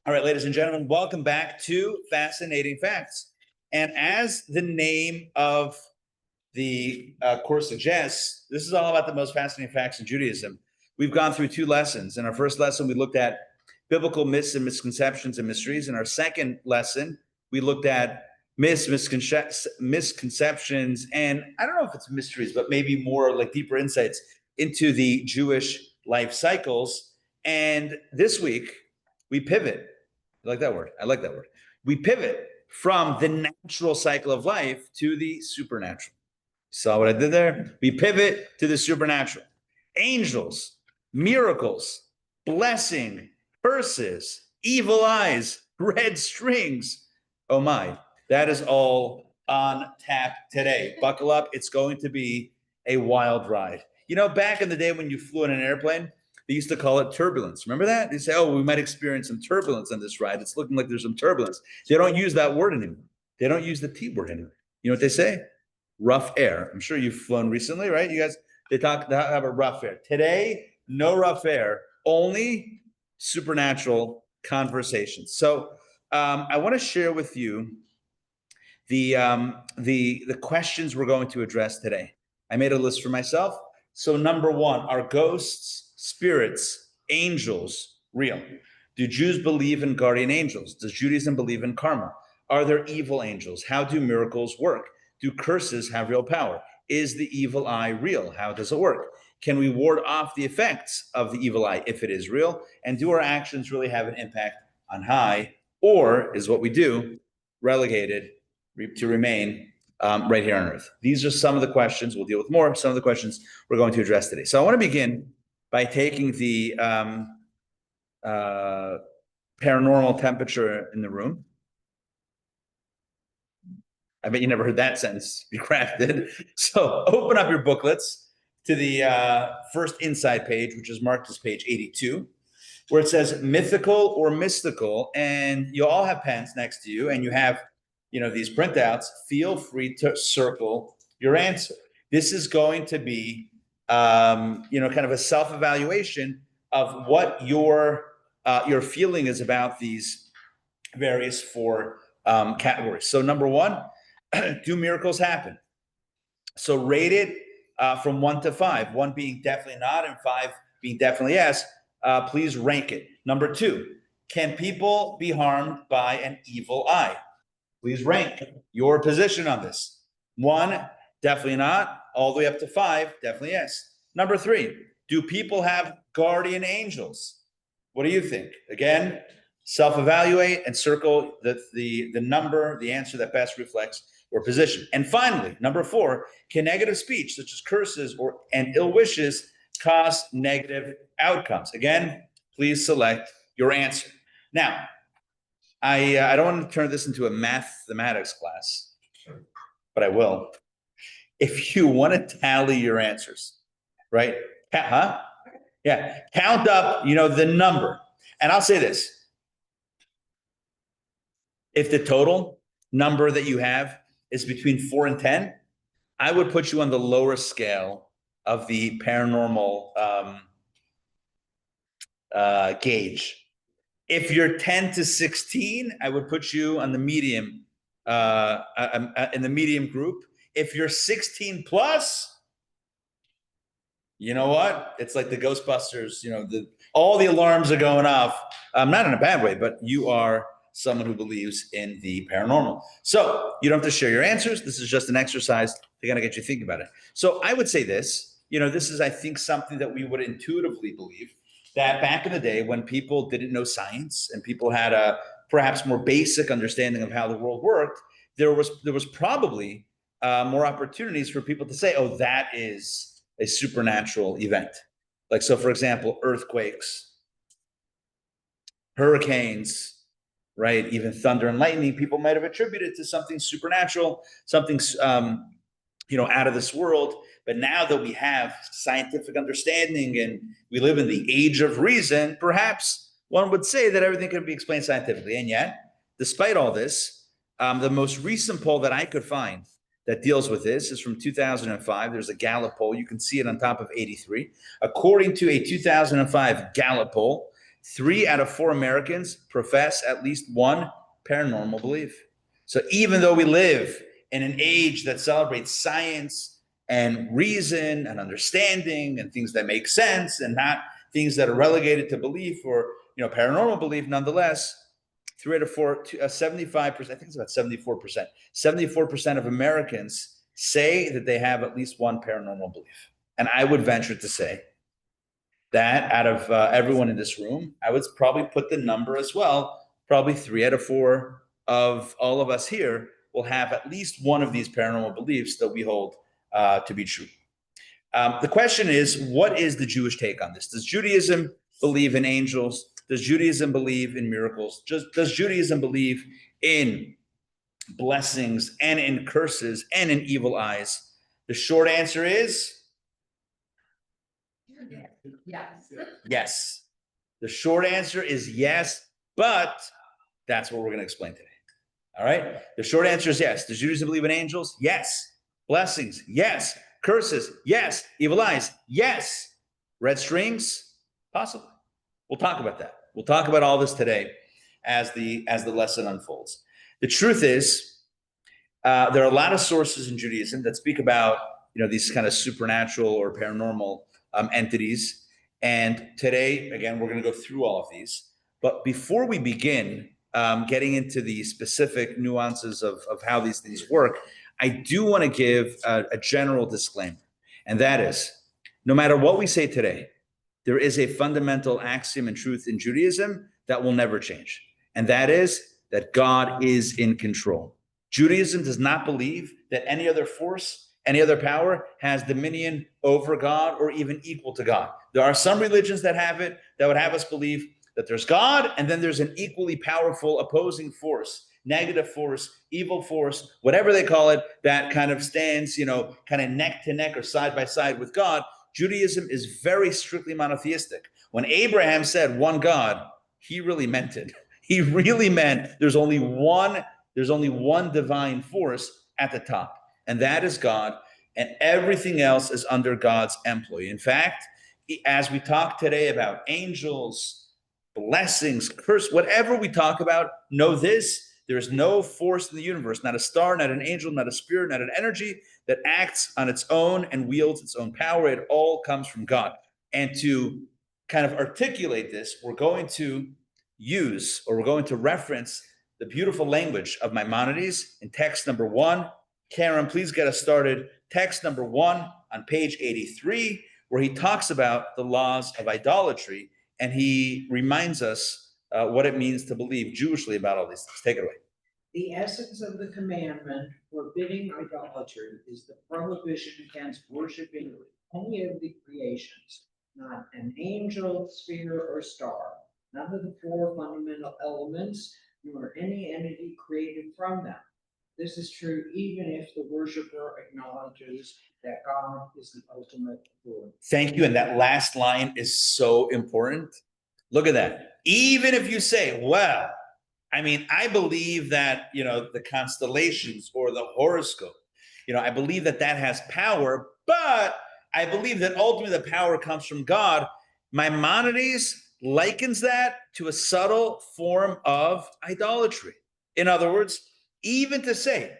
All right, ladies and gentlemen, welcome back to Fascinating Facts. And as the name of the course suggests, this is all about the most fascinating facts in Judaism. We've gone through two lessons. In our first lesson, we looked at biblical myths and misconceptions and mysteries. In our second lesson, we looked at misconceptions, and I don't know if it's mysteries, but maybe more like deeper insights into the Jewish life cycles. And this week, we pivot. I like that word. We pivot from the natural cycle of life to the supernatural. Saw what I did there? We pivot to the supernatural. Angels, miracles, blessing, curses, evil eyes, red strings. Oh my, that is all on tap today. Buckle up. It's going to be a wild ride. You know, back in the day when you flew in an airplane, they used to call it turbulence. Remember that? They say, oh, we might experience some turbulence on this ride. It's looking like there's some turbulence. They don't use that word anymore. They don't use the T word anymore. You know what they say? Rough air. I'm sure you've flown recently, right? You guys, they have a rough air. Today, no rough air, only supernatural conversations. So I want to share with you the questions we're going to address today. I made a list for myself. So number one, are ghosts, spirits, angels real? Do Jews believe in guardian angels? Does Judaism believe in karma? Are there evil angels? How do miracles work? Do curses have real power? Is the evil eye real? How does it work? Can we ward off the effects of the evil eye if it is real? And do our actions really have an impact on high? Or is what we do relegated to remain right here on earth? These are some of the questions. We'll deal with more. Some of the questions we're going to address today. So I want to begin by taking the paranormal temperature in the room. I bet you never heard that sentence be crafted. So open up your booklets to the first inside page, which is marked as page 82, where it says mythical or mystical. And you all have pens next to you, and you have, you know, these printouts. Feel free to circle your answer. This is going to be, you know, kind of a self-evaluation of what your feeling is about these various four categories. So number one, do miracles happen? So rate it from 1 to 5, 1 being definitely not and 5 being definitely yes. Please rank it. Number two, can people be harmed by an evil eye? Please rank your position on this. 1, definitely not, all the way up to 5, definitely yes. Number 3, do people have guardian angels? What do you think? Again, self-evaluate and circle the number, the answer that best reflects your position. And finally, number 4, can negative speech such as curses and ill wishes cause negative outcomes? Again, please select your answer. Now, I don't want to turn this into a mathematics class, but I will. If you want to tally your answers, right? Yeah, count up, you know, the number. And I'll say this. If the total number that you have is between 4 and 10, I would put you on the lower scale of the paranormal gauge. If you're 10 to 16, I would put you on the medium, in the medium group. If you're 16 plus, you know what? It's like the Ghostbusters, you know, all the alarms are going off. Not in a bad way, but you are someone who believes in the paranormal. So you don't have to share your answers. This is just an exercise to kind of get you thinking about it. So I would say this, you know, this is, I think, something that we would intuitively believe, that back in the day when people didn't know science and people had a perhaps more basic understanding of how the world worked, there was probably more opportunities for people to say, oh, that is a supernatural event. Like, so for example, earthquakes, hurricanes, right? Even thunder and lightning, people might have attributed to something supernatural, something, you know, out of this world. But now that we have scientific understanding and we live in the age of reason, perhaps one would say that everything can be explained scientifically. And yet, despite all this, the most recent poll that I could find that deals with this is from 2005. There's a Gallup poll. You can see it on top of 83. According to a 2005 Gallup poll, 3 out of 4 Americans profess at least one paranormal belief. So even though we live in an age that celebrates science and reason and understanding and things that make sense and not things that are relegated to belief or paranormal belief, nonetheless, 3 out of 4, 75%, I think it's about 74%. 74% of Americans say that they have at least one paranormal belief. And I would venture to say that out of everyone in this room, I would probably put the number as well. Probably 3 out of 4 of all of us here will have at least one of these paranormal beliefs that we hold to be true. The question is, what is the Jewish take on this? Does Judaism believe in angels? Does Judaism believe in miracles? Does Judaism believe in blessings and in curses and in evil eyes? The short answer is yes. The short answer is yes, but that's what we're going to explain today. All right? The short answer is yes. Does Judaism believe in angels? Yes. Blessings? Yes. Curses? Yes. Evil eyes? Yes. Red strings? Possibly. We'll talk about that. We'll talk about all this today as the lesson unfolds. The truth is, there are a lot of sources in Judaism that speak about these kind of supernatural or paranormal entities. And today, again, we're going to go through all of these. But before we begin getting into the specific nuances of how these things work, I do want to give a general disclaimer. And that is, no matter what we say today, there is a fundamental axiom and truth in Judaism that will never change. And that is that God is in control. Judaism does not believe that any other force, any other power has dominion over God or even equal to God. There are some religions that have it, that would have us believe that there's God and then there's an equally powerful opposing force, negative force, evil force, whatever they call it, that kind of stands, kind of neck to neck or side by side with God. Judaism is very strictly monotheistic. When Abraham said one God, he really meant it. He really meant there's only one divine force at the top, and that is God, and everything else is under God's employ. In fact, as we talk today about angels, blessings, curse, whatever we talk about, know this: there is no force in the universe, not a star, not an angel, not a spirit, not an energy that acts on its own and wields its own power. It all comes from God. And to kind of articulate this, we're going to reference the beautiful language of Maimonides in text number 1. Karen, please get us started. Text number 1 on page 83, where he talks about the laws of idolatry, and he reminds us what it means to believe Jewishly about all these things. Take it away. The essence of the commandment forbidding idolatry is the prohibition against worshiping any of the creations, not an angel, sphere, or star, none of the 4 fundamental elements, nor any entity created from them. This is true even if the worshiper acknowledges that God is the ultimate authority. Thank you. And that last line is so important. Look at that. Even if you say, well, I believe that, the constellations or the horoscope, I believe that has power, but I believe that ultimately the power comes from God. Maimonides likens that to a subtle form of idolatry. In other words, even to say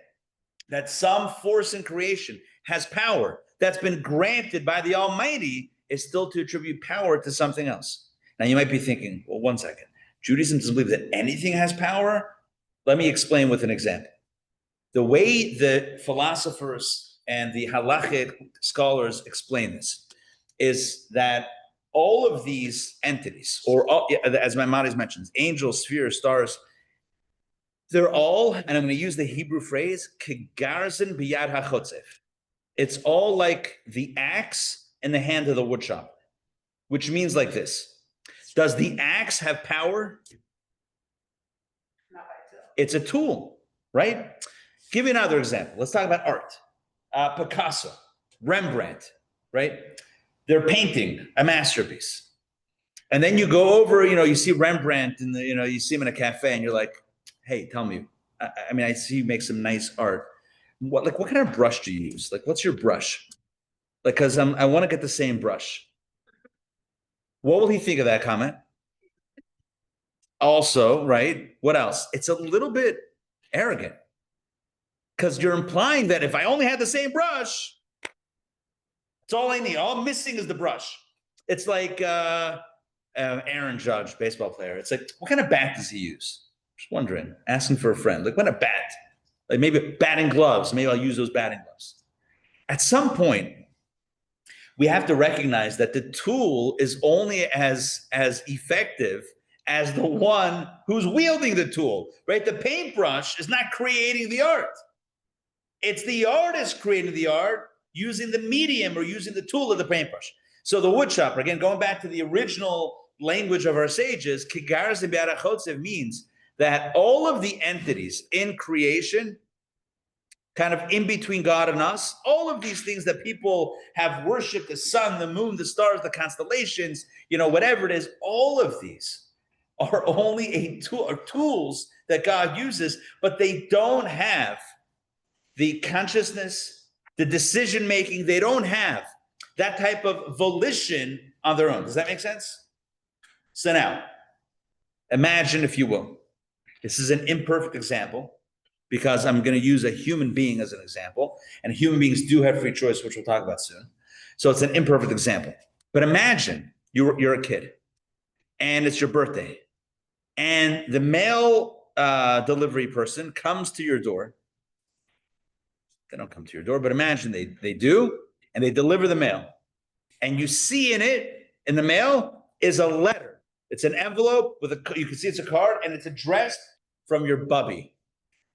that some force in creation has power that's been granted by the Almighty is still to attribute power to something else. Now you might be thinking, well, one second. Judaism doesn't believe that anything has power. Let me explain with an example. The way the philosophers and the halachic scholars explain this is that all of these entities, or all, as Maimonides mentions, angels, spheres, stars, they're all, and I'm going to use the Hebrew phrase, kegarzin biyad hachotzef. It's all like the axe in the hand of the woodshopper, which means like this. Does the axe have power? It's a tool, right? Give you another example. Let's talk about art. Picasso, Rembrandt, right? They're painting a masterpiece. And then you go over, you see Rembrandt and you see him in a cafe and you're like, hey, tell me, I see you make some nice art. What kind of brush do you use? What's your brush? Because I want to get the same brush. What will he think of that comment? Also, right? What else? It's a little bit arrogant because you're implying that if I only had the same brush, it's all I need. All I'm missing is the brush. It's like Aaron Judge, baseball player. It's like, what kind of bat does he use? Just wondering, asking for a friend. Like, what kind of bat? Like maybe batting gloves. Maybe I'll use those batting gloves. At some point, we have to recognize that the tool is only as effective as the one who's wielding the tool, right? The paintbrush is not creating the art. It's the artist creating the art using the medium or using the tool of the paintbrush. So the woodshopper, again, going back to the original language of our sages, kigaras be'arachotzev means that all of the entities in creation, kind of in between God and us, all of these things that people have worshiped, the sun, the moon, the stars, the constellations, whatever it is, all of these are only a tool or tools that God uses, but they don't have the consciousness, the decision making. They don't have that type of volition on their own. Does that make sense? So now, imagine, if you will, this is an imperfect example because I'm going to use a human being as an example, and human beings do have free choice, which we'll talk about soon. So it's an imperfect example. But imagine you're a kid, and it's your birthday, and the mail delivery person comes to your door. They don't come to your door, but imagine they do, and they deliver the mail. And you see in the mail is a letter. It's an envelope you can see it's a card, and it's addressed from your bubby.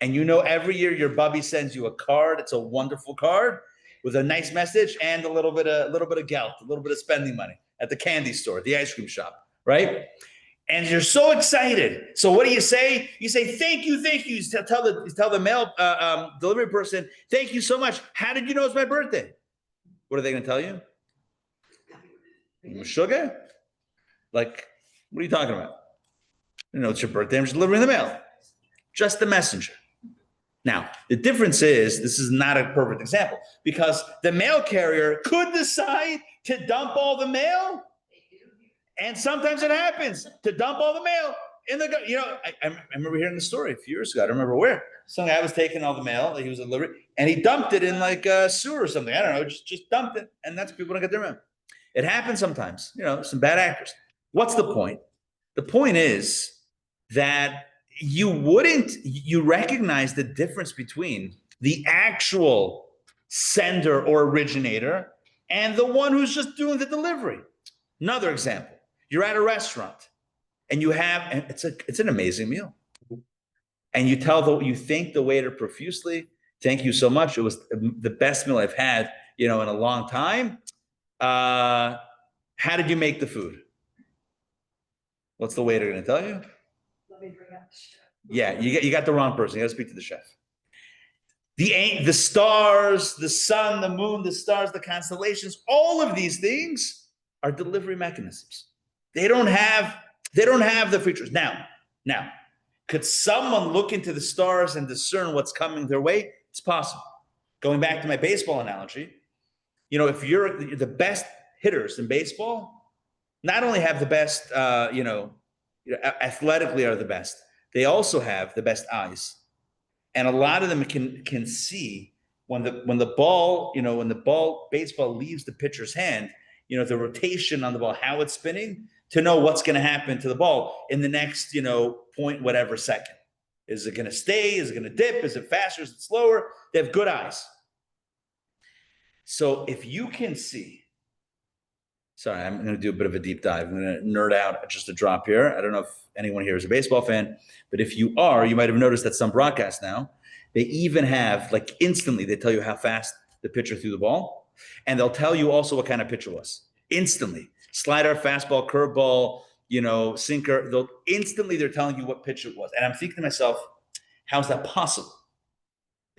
And every year your bubby sends you a card. It's a wonderful card with a nice message and a little bit of gelt, a little bit of spending money at the candy store, the ice cream shop, right? And you're so excited. So what do you say? You say, thank you. You tell the mail delivery person, thank you so much. How did you know it's my birthday? What are they going to tell you? Sugar? Like, what are you talking about? It's your birthday. I'm just delivering the mail. Just the messenger. Now, the difference is, this is not a perfect example, because the mail carrier could decide to dump all the mail. And sometimes it happens to dump all the mail in the, I remember hearing the story a few years ago. I don't remember where. Some guy was taking all the mail, he was a delivery, and he dumped it in like a sewer or something. I don't know, just dumped it. And that's people don't get their mail. It happens sometimes, some bad actors. What's the point? The point is that you recognize the difference between the actual sender or originator and the one who's just doing the delivery. Another example, you're at a restaurant and it's an amazing meal. And you thank the waiter profusely. Thank you so much. It was the best meal I've had, in a long time. How did you make the food? What's the waiter going to tell you? Let me bring up the chef. Yeah, you got the wrong person. You got to speak to the chef. The stars, the sun, the moon, the stars, the constellations, all of these things are delivery mechanisms. They don't have the features. Now, could someone look into the stars and discern what's coming their way? It's possible. Going back to my baseball analogy, if you're the best hitters in baseball, not only have the best, athletically are the best, they also have the best eyes. And a lot of them can see when the baseball leaves the pitcher's hand, the rotation on the ball, how it's spinning, to know what's going to happen to the ball in the next, point whatever second. Is it going to stay? Is it going to dip? Is it faster? Is it slower? They have good eyes. So if you can see, sorry, I'm going to do a bit of a deep dive. I'm going to nerd out just a drop here. I don't know if anyone here is a baseball fan, but if you are, you might have noticed that some broadcasts now, they even have, like, instantly, they tell you how fast the pitcher threw the ball, and they'll tell you also what kind of pitch it was. Instantly. Slider, fastball, curveball, sinker. They're telling you what pitch it was. And I'm thinking to myself, how's that possible?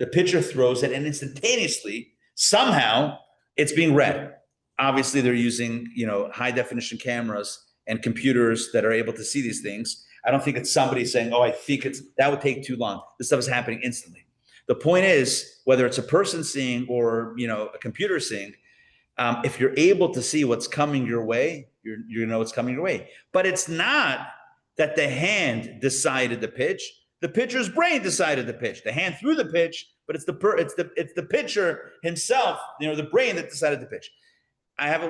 The pitcher throws it, and instantaneously, somehow, it's being read. Obviously, they're using, high definition cameras and computers that are able to see these things. I don't think it's somebody saying, oh, I think that would take too long. This stuff is happening instantly. The point is, whether it's a person seeing or, a computer seeing, if you're able to see what's coming your way, you're going to know what's coming your way. But it's not that the hand decided the pitch. The pitcher's brain decided the pitch. The hand threw the pitch, but it's the pitcher himself, the brain that decided the pitch.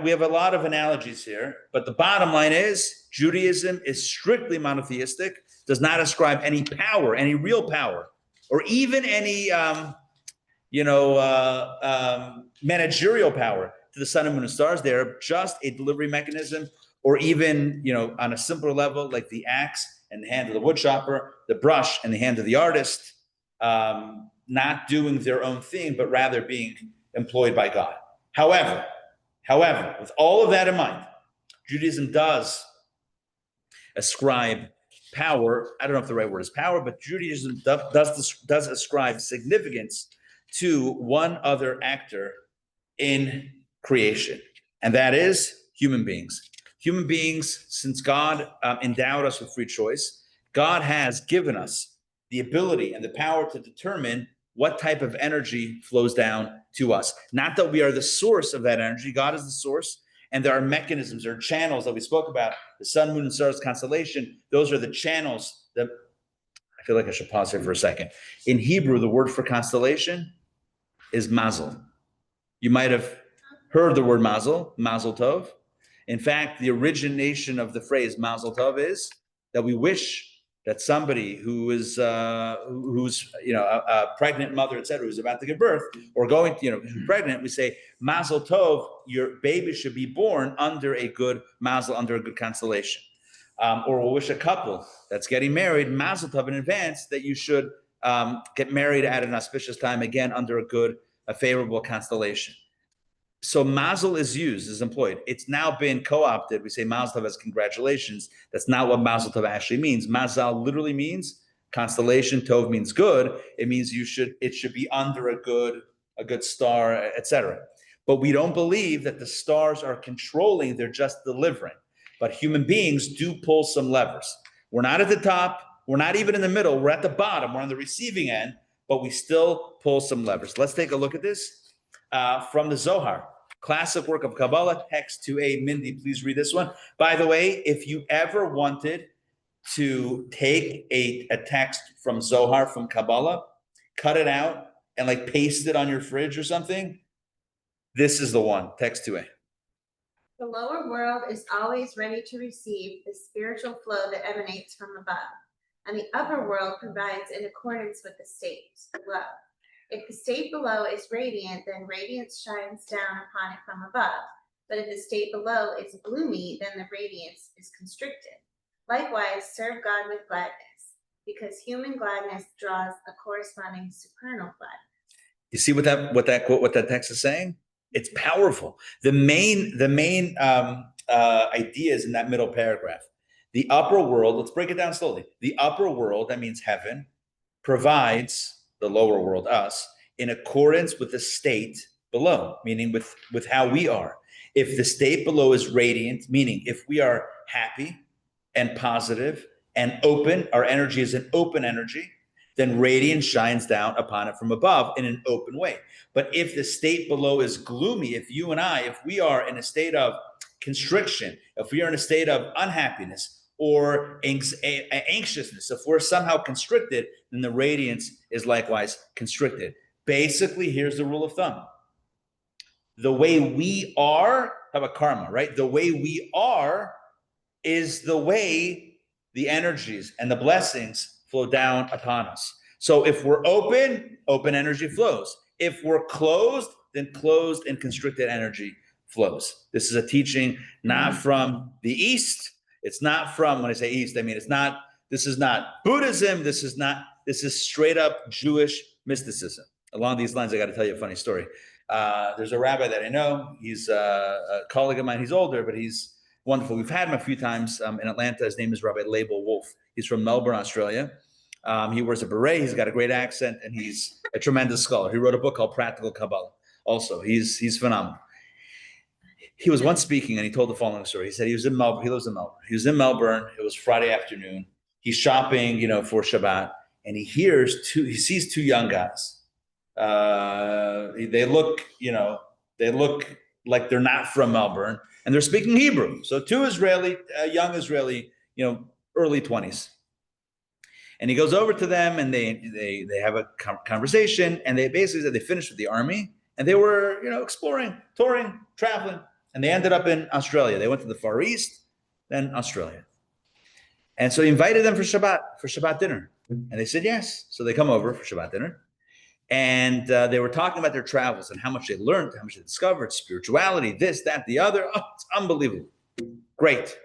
We have a lot of analogies here, but the bottom line is Judaism is strictly monotheistic, does not ascribe any power, any real power, or even any managerial power to the sun and moon and stars. They're just a delivery mechanism, or even on a simpler level, like the axe in the hand of the woodchopper, the brush in the hand of the artist, not doing their own thing, but rather being employed by God. However, with all of that in mind, Judaism does ascribe power. I don't know if the right word is power, but Judaism does ascribe significance to one other actor in creation, and that is human beings. Human beings, since God endowed us with free choice, God has given us the ability and the power to determine what type of energy flows down to us. Not that we are the source of that energy. God is the source, and there are mechanisms, there are channels that we spoke about, the sun, moon, and stars constellation. Those are the channels that, I feel like I should pause here for a second. In Hebrew, the word for constellation is mazel. You might have heard the word mazel tov. In fact, the origination of the phrase mazel tov is that we wish that somebody who's a pregnant mother, etc., who's about to give birth or going to, pregnant, we say mazel tov, your baby should be born under a good mazel, under a good constellation. Or we'll wish a couple that's getting married mazel tov in advance that you should get married at an auspicious time, again, under a favorable constellation. So mazel is employed. It's now been co-opted. We say mazel tov as congratulations. That's not what mazel tov actually means. Mazel literally means constellation. Tov means good. It means it should be under a good star, etc. But we don't believe that the stars are controlling, they're just delivering. But human beings do pull some levers. We're not at the top, we're not even in the middle, we're at the bottom, we're on the receiving end, but we still pull some levers. Let's take a look at this from the Zohar. Classic work of Kabbalah, text 2a. Mindy, please read this one. By the way, if you ever wanted to take a text from Zohar, from Kabbalah, cut it out and paste it on your fridge or something, this is the one, text 2a. The lower world is always ready to receive the spiritual flow that emanates from above, and the upper world provides in accordance with the state below. If the state below is radiant, then radiance shines down upon it from above. But if the state below is gloomy, then the radiance is constricted. Likewise, serve God with gladness, because human gladness draws a corresponding supernal gladness. You see what that text is saying? It's powerful. The main ideas in that middle paragraph. The upper world, let's break it down slowly. The upper world, that means heaven, provides the lower world, us, in accordance with the state below, meaning with how we are. If the state below is radiant, meaning if we are happy and positive and open, our energy is an open energy, then radiance shines down upon it from above in an open way. But if the state below is gloomy, if we are in a state of constriction, if we are in a state of unhappiness or anxiousness, if we're somehow constricted, then the radiance is likewise constricted. Basically, here's the rule of thumb. The way we are, how about karma, right? The way we are is the way the energies and the blessings flow down upon us. So if we're open energy flows. If we're closed, then closed and constricted energy flows. This is a teaching not from the East. It's not from, when I say East, I mean, this is not Buddhism. This is straight up Jewish mysticism. Along these lines, I got to tell you a funny story. There's a rabbi that I know. He's a colleague of mine. He's older, but he's wonderful. We've had him a few times in Atlanta. His name is Rabbi Label Wolf. He's from Melbourne, Australia. He wears a beret. He's got a great accent, and he's a tremendous scholar. He wrote a book called Practical Kabbalah. Also, he's phenomenal. He was once speaking, and he told the following story. He said he was in Melbourne. He lives in Melbourne. He was in Melbourne. It was Friday afternoon. He's shopping, for Shabbat, and he sees two young guys. They look like they're not from Melbourne, and they're speaking Hebrew. So two young Israeli, early 20s. And he goes over to them and they have a conversation, and they basically said they finished with the army and they were, exploring, touring, traveling, and they ended up in Australia. They went to the Far East, then Australia. And so he invited them for Shabbat dinner. And they said yes. So they come over for Shabbat dinner. And they were talking about their travels and how much they learned, how much they discovered, spirituality, this, that, the other. Oh, it's unbelievable. Great.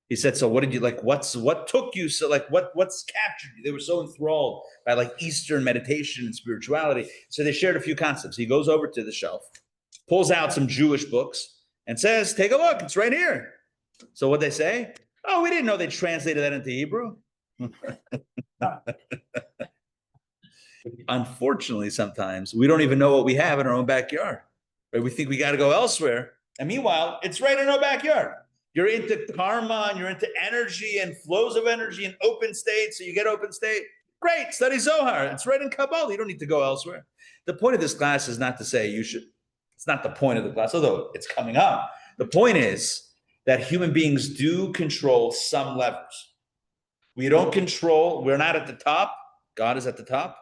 He said, so what did you like? What took you? So like, what's captured you? They were so enthralled by like Eastern meditation and spirituality. So they shared a few concepts. He goes over to the shelf, pulls out some Jewish books and says, take a look. It's right here. So what they say? Oh, we didn't know they translated that into Hebrew. Unfortunately, sometimes we don't even know what we have in our own backyard. Right? We think we got to go elsewhere. And meanwhile, it's right in our backyard. You're into karma and you're into energy and flows of energy and open state. So you get open state. Great, study Zohar. It's right in Kabbalah. You don't need to go elsewhere. The point of this class is not to say you should. It's not the point of the class, although it's coming up. The point is that human beings do control some levers. We don't control. We're not at the top. God is at the top.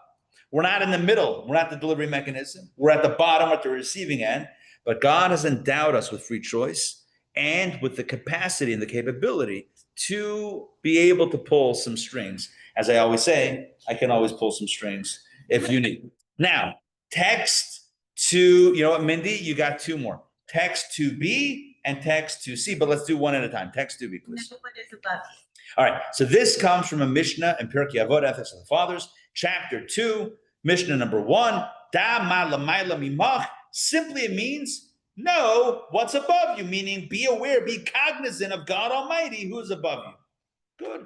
We're not in the middle. We're not the delivery mechanism. We're at the bottom at the receiving end. But God has endowed us with free choice and with the capacity and the capability to be able to pull some strings. As I always say, I can always pull some strings if you need. Now, text to, you know what, Mindy, you got two more. Text to B and text to C, but let's do one at a time. Text to B, please. Know what is above you. All right, so this comes from a Mishnah in Pirkei Avot, Ethics of the Fathers, chapter 2, Mishnah number 1, Da ma lamayla mimach. Simply it means know what's above you, meaning be aware, be cognizant of God Almighty who is above you. Good.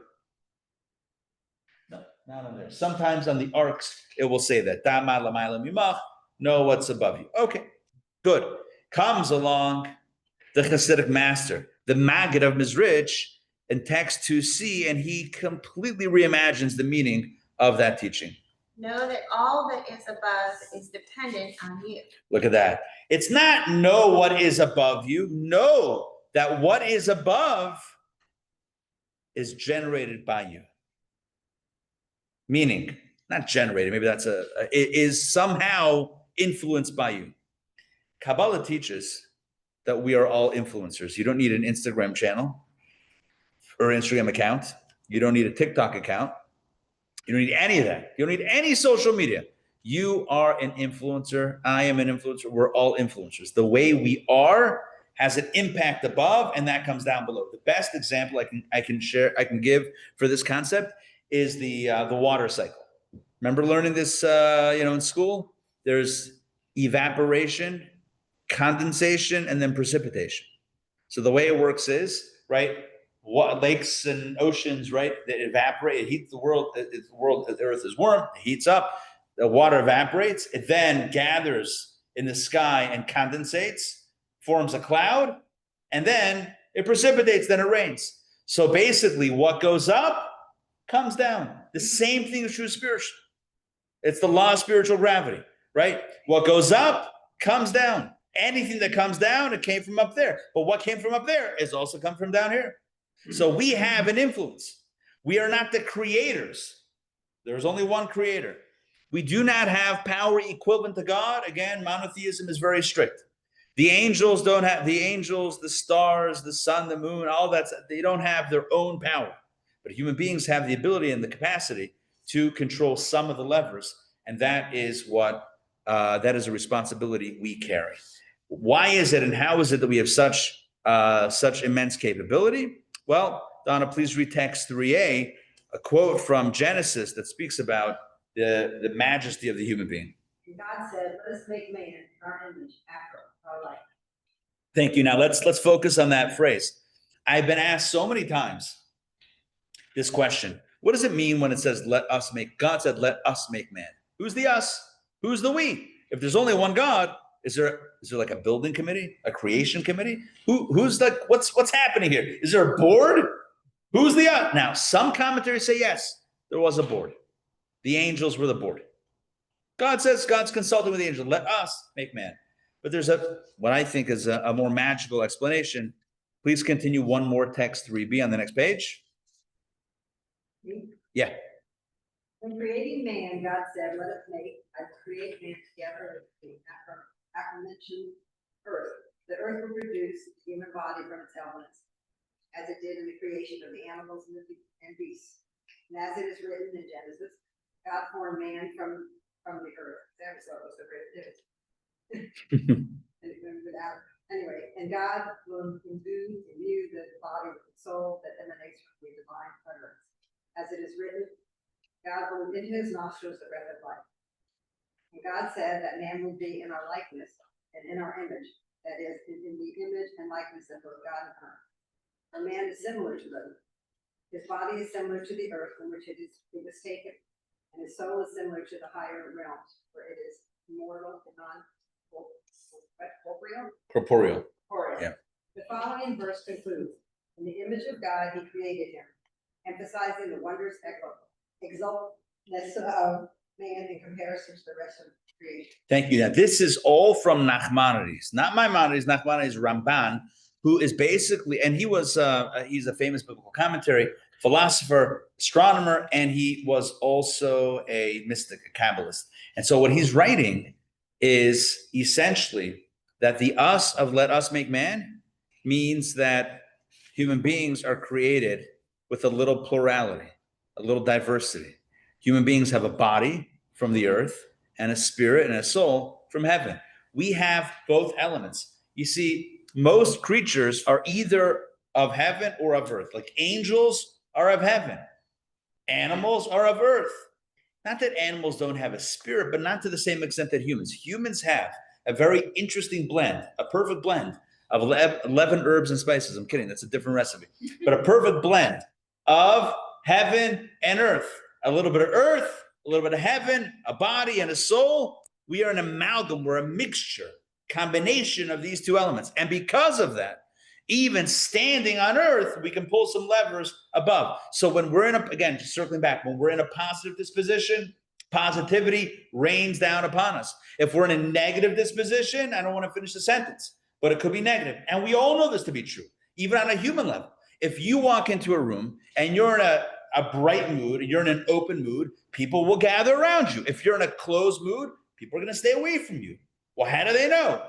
No, not on there. Sometimes on the arcs, it will say that. Da ma lamayla mimach, know what's above you. Okay, good. Comes along the Hasidic master, the Maggid of Mizrich, in text 2c, and he completely reimagines the meaning of that teaching. Know that all that is above is dependent on you. Look at that. It's not know what is above you. Know that what is above is generated by you. Meaning, not generated, maybe that's it is somehow influenced by you. Kabbalah teaches that we are all influencers. You don't need an Instagram channel or Instagram account. You don't need a TikTok account. You don't need any of that. You don't need any social media. You are an influencer. I am an influencer. We're all influencers. The way we are has an impact above, and that comes down below. The best example I can give for this concept is the water cycle. Remember learning this in school? There's evaporation, condensation, and then precipitation. So the way it works is, right, what lakes and oceans, right, that evaporate, it heats the world, the earth is warm, it heats up, the water evaporates, it then gathers in the sky and condensates, forms a cloud, and then it precipitates, then it rains. So basically what goes up comes down. The same thing is true spiritually. It's the law of spiritual gravity, right? What goes up comes down. Anything that comes down, it came from up there. But what came from up there is also come from down here. So we have an influence. We are not the creators. There's only one creator. We do not have power equivalent to God. Again, monotheism is very strict. The angels don't have, the angels, the stars, the sun, the moon, all that, they don't have their own power. But human beings have the ability and the capacity to control some of the levers. And that is that is a responsibility we carry. Why is it and how is it that we have such immense capability? Well, Donna, please read text 3a, a quote from Genesis that speaks about the majesty of the human being. God said, let us make man in our image after our likeness. Thank you. Now let's focus on that phrase. I've been asked so many times this question. What does it mean when it says, let us make? God said, let us make man. Who's the us? Who's the we? If there's only one God, is there like a building committee, a creation committee? Who's like, what's happening here? Is there a board? Who's the us? Now, some commentaries say yes, there was a board. The angels were the board. God says God's consulting with the angels. Let us make man. But there's what I think is a more magical explanation. Please continue one more text 3b on the next page. Yeah. When creating man, God said, let us create man together with the aforementioned earth. The earth will produce the human body from its elements, as it did in the creation of the animals and beasts. And as it is written in Genesis, God formed man from the earth. That was what was the great news. And God will imbue the body with the soul that emanates from the divine utterance. As it is written, God blew into his nostrils the breath of life. And God said that man would be in our likeness and in our image, that is, in the image and likeness of both God and earth. For man is similar to them. His body is similar to the earth from which it was taken, and his soul is similar to the higher realms, where it is immortal and Corporeal. Yeah. The following verse concludes, in the image of God he created him, emphasizing the wondrous exaltness of man in comparison to the rest of creation. Thank you. Now, this is all from Nachmanides, not Maimonides. Nachmanides Ramban, who is basically, and he's a famous biblical commentary, philosopher, astronomer, and he was also a mystic, a Kabbalist. And so what he's writing is essentially that the us of let us make man means that human beings are created with a little plurality, a little diversity. Human beings have a body from the earth and a spirit and a soul from heaven. We have both elements. You see, most creatures are either of heaven or of earth. Like angels are of heaven. Animals are of earth. Not that animals don't have a spirit, but not to the same extent that humans. Humans have a very interesting blend, a perfect blend of 11 herbs and spices. I'm kidding, that's a different recipe. But a perfect blend of heaven and earth. A little bit of earth, a little bit of heaven, a body and a soul. We are an amalgam, we're a mixture, combination of these two elements. And because of that, even standing on earth, we can pull some levers above. So when we're again, just circling back, when we're in a positive disposition, positivity rains down upon us. If we're in a negative disposition, I don't want to finish the sentence, but it could be negative. And we all know this to be true, even on a human level. If you walk into a room and you're in a bright mood, you're in an open mood, people will gather around you. If you're in a closed mood, people are going to stay away from you. Well, how do they know?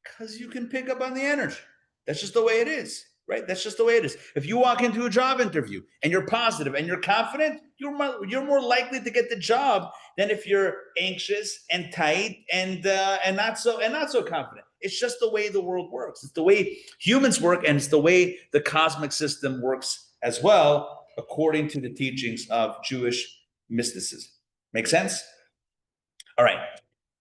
Because you can pick up on the energy. That's just the way it is, right? That's just the way it is. If you walk into a job interview and you're positive and you're confident, you're more likely to get the job than if you're anxious and tight and not so confident. It's just the way the world works. It's the way humans work, and it's the way the cosmic system works as well, according to the teachings of Jewish mysticism. Make sense? All right.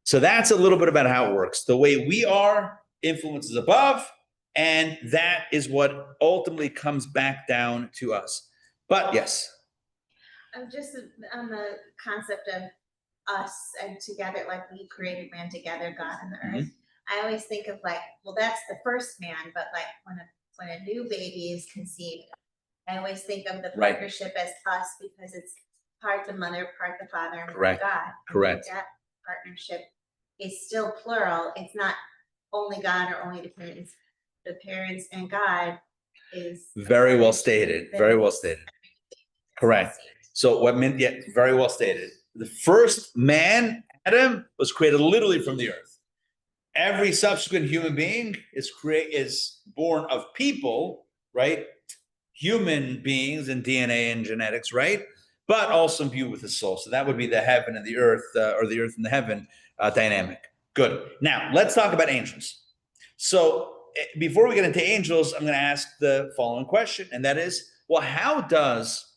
So that's a little bit about how it works. The way we are influences above, and that is what ultimately comes back down to us. But yes. Just on the concept of us and together, like we created man together, God and the earth. I always think of like, well, that's the first man, but like when a new baby is conceived, I always think of the partnership as us because it's part the mother, part the father, and part God. Correct. That partnership is still plural. It's not only God or only the parents. The parents and God is very well stated. Very well stated. Correct. So what meant? Yeah, very well stated. The first man, Adam, was created literally from the earth. Every subsequent human being is born of people, right? Human beings and DNA and genetics, right? But also imbued with the soul. So that would be the heaven and the earth, or the earth and the heaven dynamic. Good. Now let's talk about angels. So before we get into angels, I'm going to ask the following question, and that is, well, how does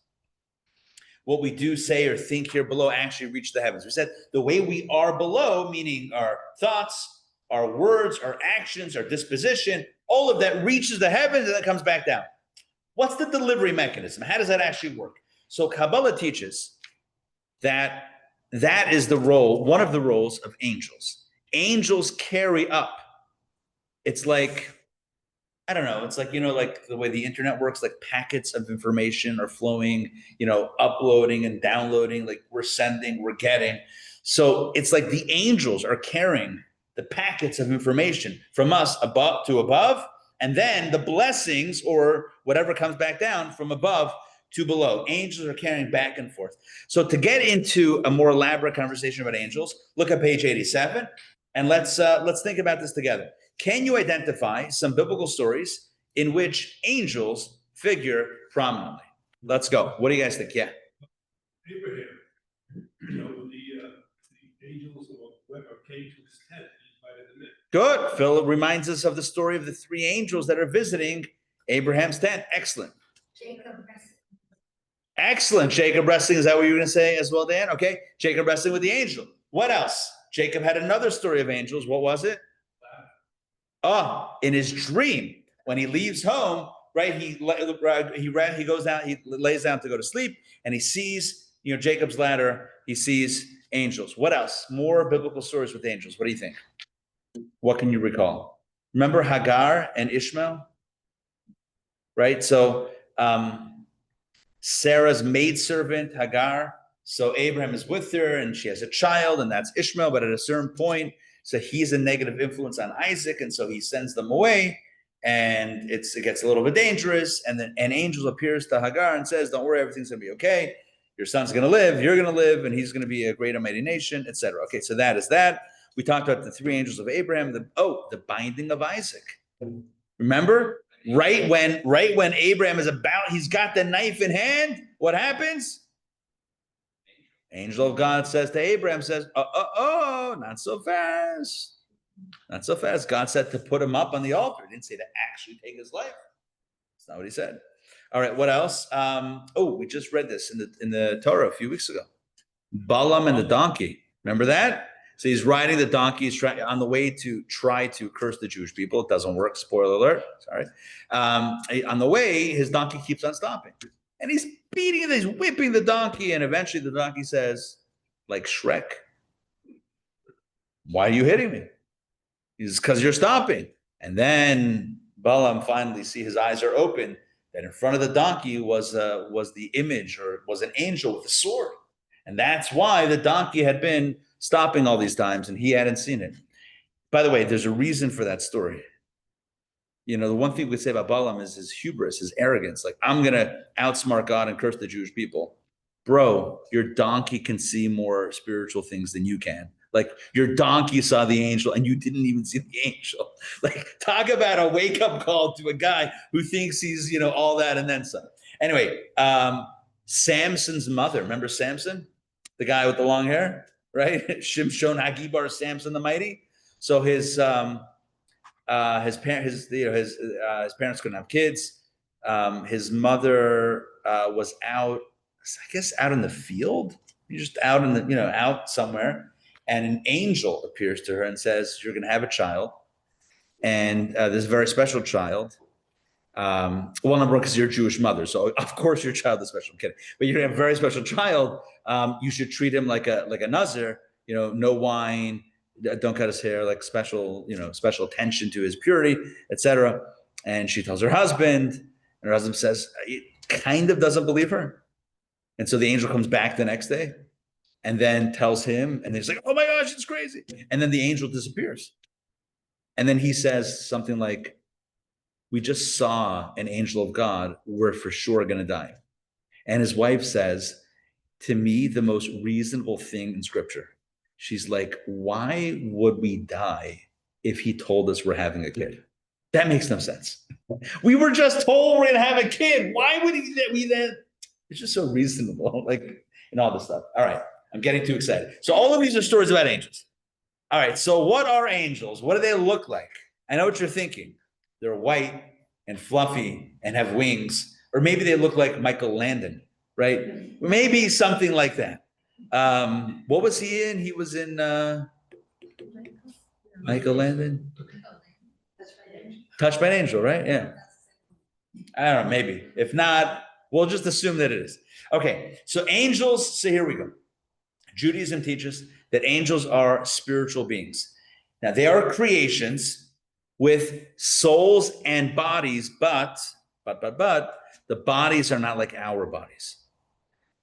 what we do, say, or think here below actually reach the heavens? We said the way we are below, meaning our thoughts, our words, our actions, our disposition, all of that reaches the heavens and then comes back down. What's the delivery mechanism? How does that actually work? So Kabbalah teaches that that is the role, one of the roles of angels. Angels carry up. It's like, I don't know, it's like, like the way the internet works, like packets of information are flowing, uploading and downloading, like we're sending, we're getting. So it's like the angels are carrying the packets of information from us above to above, and then the blessings or whatever comes back down from above to below. Angels are carrying back and forth. So to get into a more elaborate conversation about angels, look at page 87, and let's think about this together. Can you identify some biblical stories in which angels figure prominently? Let's go. What do you guys think? Yeah. Abraham, when the angels came to his tent, he invited them in. Good. Philip reminds us of the story of the three angels that are visiting Abraham's tent. Excellent. Jacob wrestled. Excellent. Jacob wrestling. Is that what you were going to say as well, Dan? Okay. Jacob wrestling with the angel. What else? Jacob had another story of angels. What was it? Oh, in his dream, when he leaves home, right? He goes down, he lays down to go to sleep, and he sees, Jacob's ladder. He sees angels. What else? More biblical stories with angels. What do you think? What can you recall? Remember Hagar and Ishmael? Right? So Sarah's maidservant, Hagar. So Abraham is with her and she has a child, and that's Ishmael. But at a certain point, so he's a negative influence on Isaac, and so he sends them away, and it gets a little bit dangerous. And then an angel appears to Hagar and says, "Don't worry, everything's going to be okay. Your son's going to live, you're going to live, and he's going to be a great and mighty nation," etc. Okay, so that is that. We talked about the three angels of Abraham. The binding of Isaac. Remember, right when Abraham he's got the knife in hand. What happens? Angel of God says to Abraham, not so fast. Not so fast. God said to put him up on the altar. He didn't say to actually take his life. That's not what he said. All right, what else? We just read this in the Torah a few weeks ago. Balaam and the donkey. Remember that? So he's riding the donkey. He's on the way to try to curse the Jewish people. It doesn't work. Spoiler alert. Sorry. On the way, his donkey keeps on stopping. And he's beating it, he's whipping the donkey, and eventually the donkey says, like Shrek, "Why are you hitting me?" He's, "Because you're stopping." And then Balaam finally see his eyes are open, that in front of the donkey was the image, or was an angel with a sword. And that's why the donkey had been stopping all these times, and he hadn't seen it. By the way, there's a reason for that story. The one thing we say about Balaam is his hubris, his arrogance. Like, I'm going to outsmart God and curse the Jewish people. Bro, your donkey can see more spiritual things than you can. Like, your donkey saw the angel and you didn't even see the angel. Like, talk about a wake-up call to a guy who thinks he's, all that and then some. Anyway, Samson's mother. Remember Samson? The guy with the long hair, right? Shimshon Hagibar, Samson the Mighty. So his parents couldn't have kids. His mother was out, I guess, out in the field. Just out in the, out somewhere. And an angel appears to her and says, "You're going to have a child. And this very special child. Number one, because you're a Jewish mother. So of course your child is special. I'm kidding. But you're going to have a very special child. You should treat him like a nazir, no wine, don't cut his hair, like special attention to his purity, etc." And she tells her husband, and her husband says, he kind of doesn't believe her. And so the angel comes back the next day and then tells him, and he's like, "Oh my gosh, it's crazy." And then the angel disappears. And then he says something like, "We just saw an angel of God. We're for sure going to die." And his wife says, to me, the most reasonable thing in scripture. She's like, "Why would we die if he told us we're having a kid? That makes no sense. We were just told we're going to have a kid. Why would we then?" It's just so reasonable, like, and all this stuff. All right, I'm getting too excited. So all of these are stories about angels. All right, so what are angels? What do they look like? I know what you're thinking. They're white and fluffy and have wings, or maybe they look like Michael Landon, right? Maybe something like that. What was he in? He was in Michael Landon. Touched by an Angel, right? Yeah. I don't know, maybe. If not, we'll just assume that it is. Okay, so angels, so here we go. Judaism teaches that angels are spiritual beings. Now, they are creations with souls and bodies, but the bodies are not like our bodies.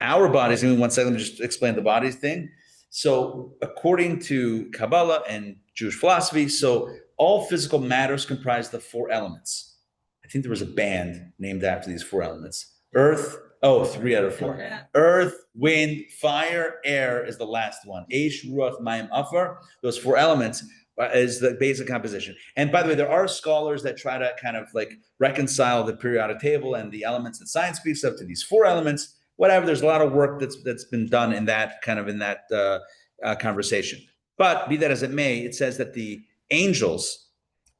Our bodies, give me 1 second, let me just explain the bodies thing. So according to Kabbalah and Jewish philosophy, so all physical matter is comprised of 4 elements. I think there was a band named after these 4 elements: earth, Oh, 3 out of 4. Earth, wind, fire, air is the last one. Eish, ruach, mayim, afar. Those 4 elements is the basic composition. And by the way, there are scholars that try to kind of like reconcile the periodic table and the elements that science speaks of to these 4 elements. Whatever, there's a lot of work that's been done in that conversation. But be that as it may, it says that the angels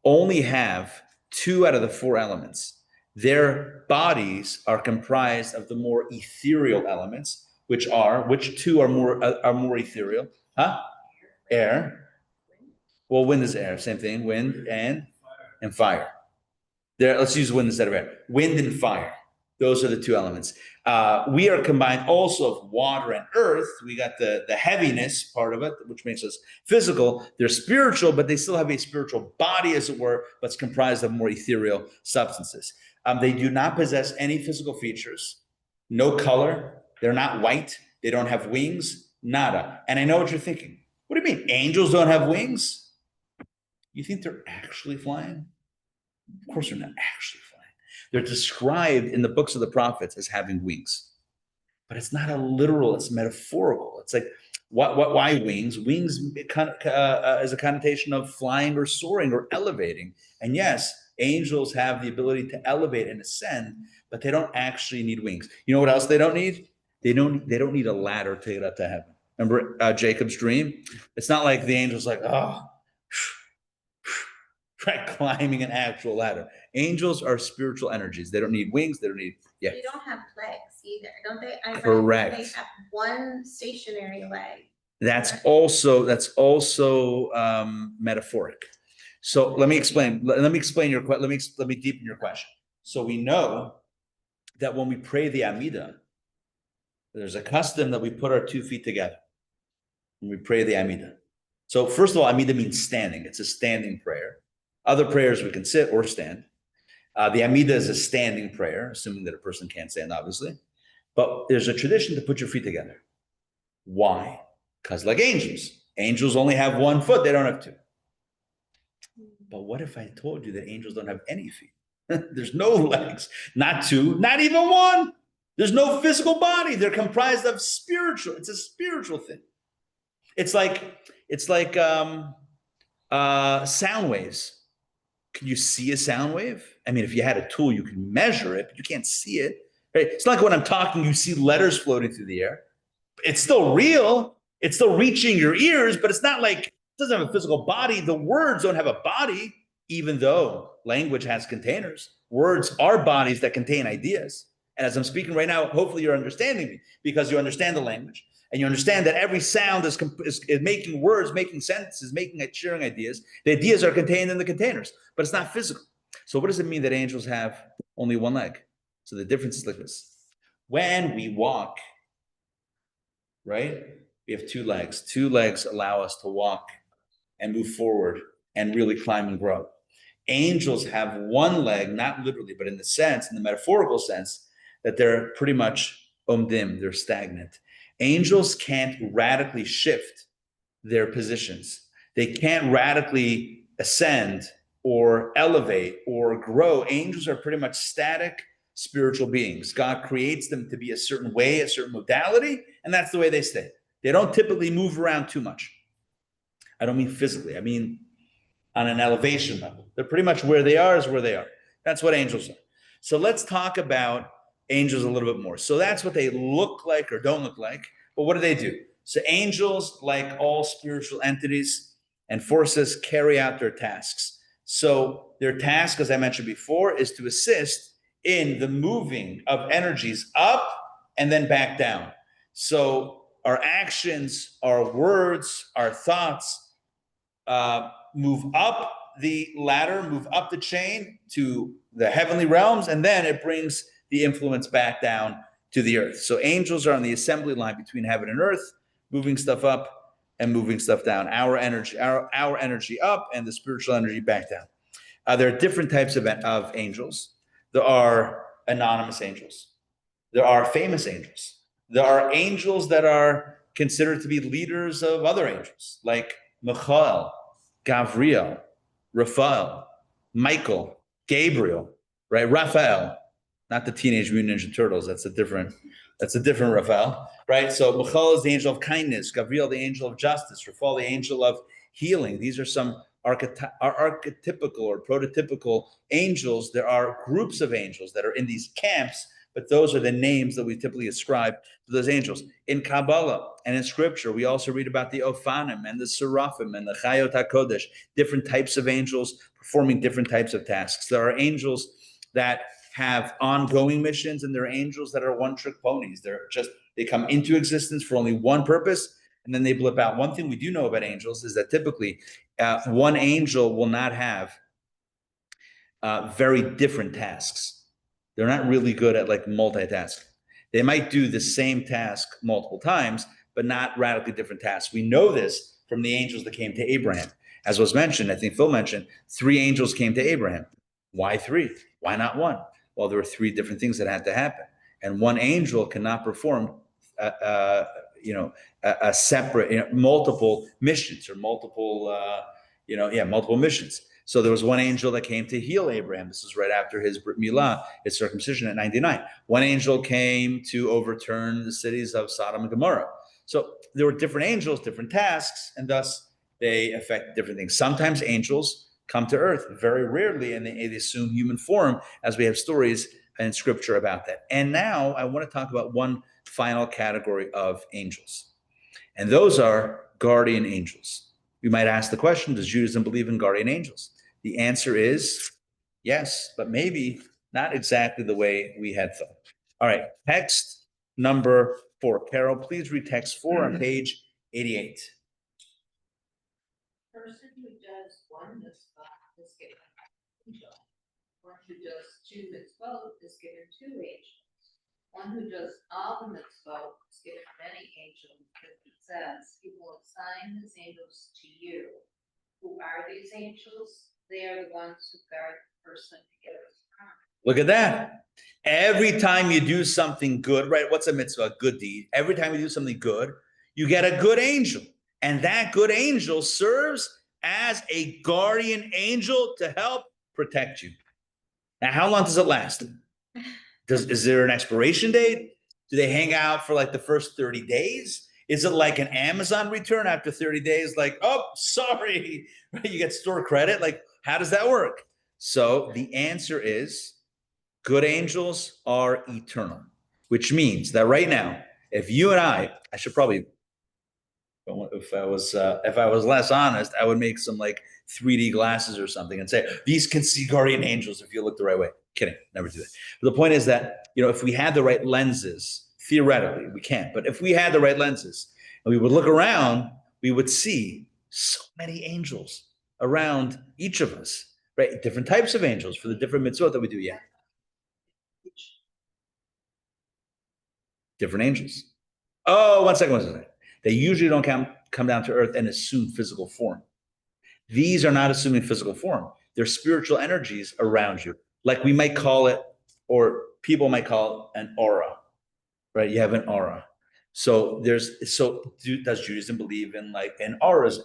only have 2 out of the 4 elements. Their bodies are comprised of the more ethereal elements, which 2 are more ethereal? Huh? Air. Well, wind is air, same thing. Wind and fire. There, let's use wind instead of air. Wind and fire. Those are the 2 elements. We are combined also of water and earth. We got the heaviness part of it, which makes us physical. They're spiritual, but they still have a spiritual body, as it were, but it's comprised of more ethereal substances. They do not possess any physical features, no color. They're not white. They don't have wings, nada. And I know what you're thinking. What do you mean? Angels don't have wings? You think they're actually flying? Of course, they're not actually flying. They're described in the books of the prophets as having wings, but it's not a literal, it's metaphorical. It's like, why wings? Wings is a connotation of flying or soaring or elevating. And yes, angels have the ability to elevate and ascend, but they don't actually need wings. You know what else they don't need? They don't need a ladder to get up to heaven. Remember Jacob's dream? It's not like the angel's like, oh, try climbing an actual ladder. Angels are spiritual energies. They don't need wings. They don't need, They don't have legs either, don't they? I read Correct. They have 1 stationary leg. That's also metaphoric. So let me explain. Let me deepen your question. So we know that when we pray the Amidah, there's a custom that we put our 2 feet together when we pray the Amidah. So first of all, Amidah means standing. It's a standing prayer. Other prayers we can sit or stand. The Amidah is a standing prayer, assuming that a person can't stand, obviously. But there's a tradition to put your feet together. Why? Because like angels only have 1 foot. They don't have 2. But what if I told you that angels don't have any feet? There's no legs, not 2, not even 1. There's no physical body. They're comprised of spiritual. It's a spiritual thing. It's like sound waves. Can you see a sound wave? I mean, if you had a tool, you can measure it, but you can't see it. Right? It's not like when I'm talking, you see letters floating through the air. It's still real. It's still reaching your ears, but it's not like it doesn't have a physical body. The words don't have a body, even though language has containers. Words are bodies that contain ideas. And as I'm speaking right now, hopefully you're understanding me because you understand the language. And you understand that every sound is making words, making sentences, sharing ideas. The ideas are contained in the containers, but it's not physical. So what does it mean that angels have only 1 leg? So the difference is like this. When we walk, right, we have 2 legs. 2 legs allow us to walk and move forward and really climb and grow. Angels have 1 leg, not literally, but in the metaphorical sense, that they're pretty much omdim, they're stagnant. Angels can't radically shift their positions. They can't radically ascend or elevate or grow. Angels are pretty much static spiritual beings. God creates them to be a certain way, a certain modality, and that's the way they stay. They don't typically move around too much. I don't mean physically. I mean on an elevation level. They're pretty much where they are is where they are. That's what angels are. So let's talk about angels a little bit more. So that's what they look like or don't look like. But what do? So angels, like all spiritual entities and forces, carry out their tasks. So their task, as I mentioned before, is to assist in the moving of energies up and then back down. So our actions, our words, our thoughts move up the ladder, move up the chain to the heavenly realms, and then it brings the influence back down to the earth. So angels are on the assembly line between heaven and earth, moving stuff up and moving stuff down. Our energy up and the spiritual energy back down. There are different types of angels. There are anonymous angels. There are famous angels. There are angels that are considered to be leaders of other angels, like Michael, Gabriel, Raphael, Michael, Gabriel, right? Raphael. not the Teenage Mutant Ninja Turtles. That's a different Raphael, right? So Michael is the angel of kindness, Gabriel the angel of justice, Raphael the angel of healing. These are some archetypical or prototypical angels. There are groups of angels that are in these camps, but those are the names that we typically ascribe to those angels. In Kabbalah and in Scripture, we also read about the Ophanim and the Seraphim and the Chayot HaKodesh, different types of angels performing different types of tasks. There are angels that have ongoing missions, and there are angels that are one-trick ponies. They come into existence for only one purpose, and then they blip out. One thing we do know about angels is that typically one angel will not have very different tasks. They're not really good at like multitasking. They might do the same task multiple times, but not radically different tasks. We know this from the angels that came to Abraham. As was mentioned, I think Phil mentioned, 3 angels came to Abraham. Why 3? Why not 1? Well, there were 3 different things that had to happen. And one angel cannot perform, a separate, multiple missions or multiple missions. So there was one angel that came to heal Abraham. This is right after his Brit Milah, his circumcision at 99. One angel came to overturn the cities of Sodom and Gomorrah. So there were different angels, different tasks, and thus they affect different things. Sometimes angels come to earth, very rarely, and they assume human form, as we have stories in Scripture about that. And now I want to talk about one final category of angels, and those are guardian angels. You might ask the question, does Judaism believe in guardian angels? The answer is yes, but maybe not exactly the way we had thought. All right, text number 4. Carol, please read text 4 on page 88. Person who does one mitzvah is given an angel. One who does 2 mitzvot is given 2 angels. One who does all the mitzvot is given many angels, because it says, he will assign his angels to you. Who are these angels? They are the ones who guard the person to get his promise. Look at that. Every time you do something good, right? What's a mitzvah? A good deed. Every time you do something good, you get a good angel. And that good angel serves as a guardian angel to help protect you. Now, how long does it last? Is there an expiration date? Do they hang out for like the first 30 days? Is it like an Amazon return after 30 days? Like, oh, sorry, you get store credit? Like, how does that work? So the answer is good angels are eternal, which means that right now, if you and I should probably, if I was less honest, I would make some like 3D glasses or something and say, these can see guardian angels if you look the right way. Kidding, never do that. But the point is that, if we had the right lenses, theoretically, we can't, but if we had the right lenses and we would look around, we would see so many angels around each of us, right? Different types of angels for the different mitzvot that we do, yeah. Different angels. Oh, one second. They usually don't come down to earth and assume physical form. These are not assuming physical form. They're spiritual energies around you. Like we might call it, or people might call it, an aura, right? You have an aura. So does Judaism believe in auras,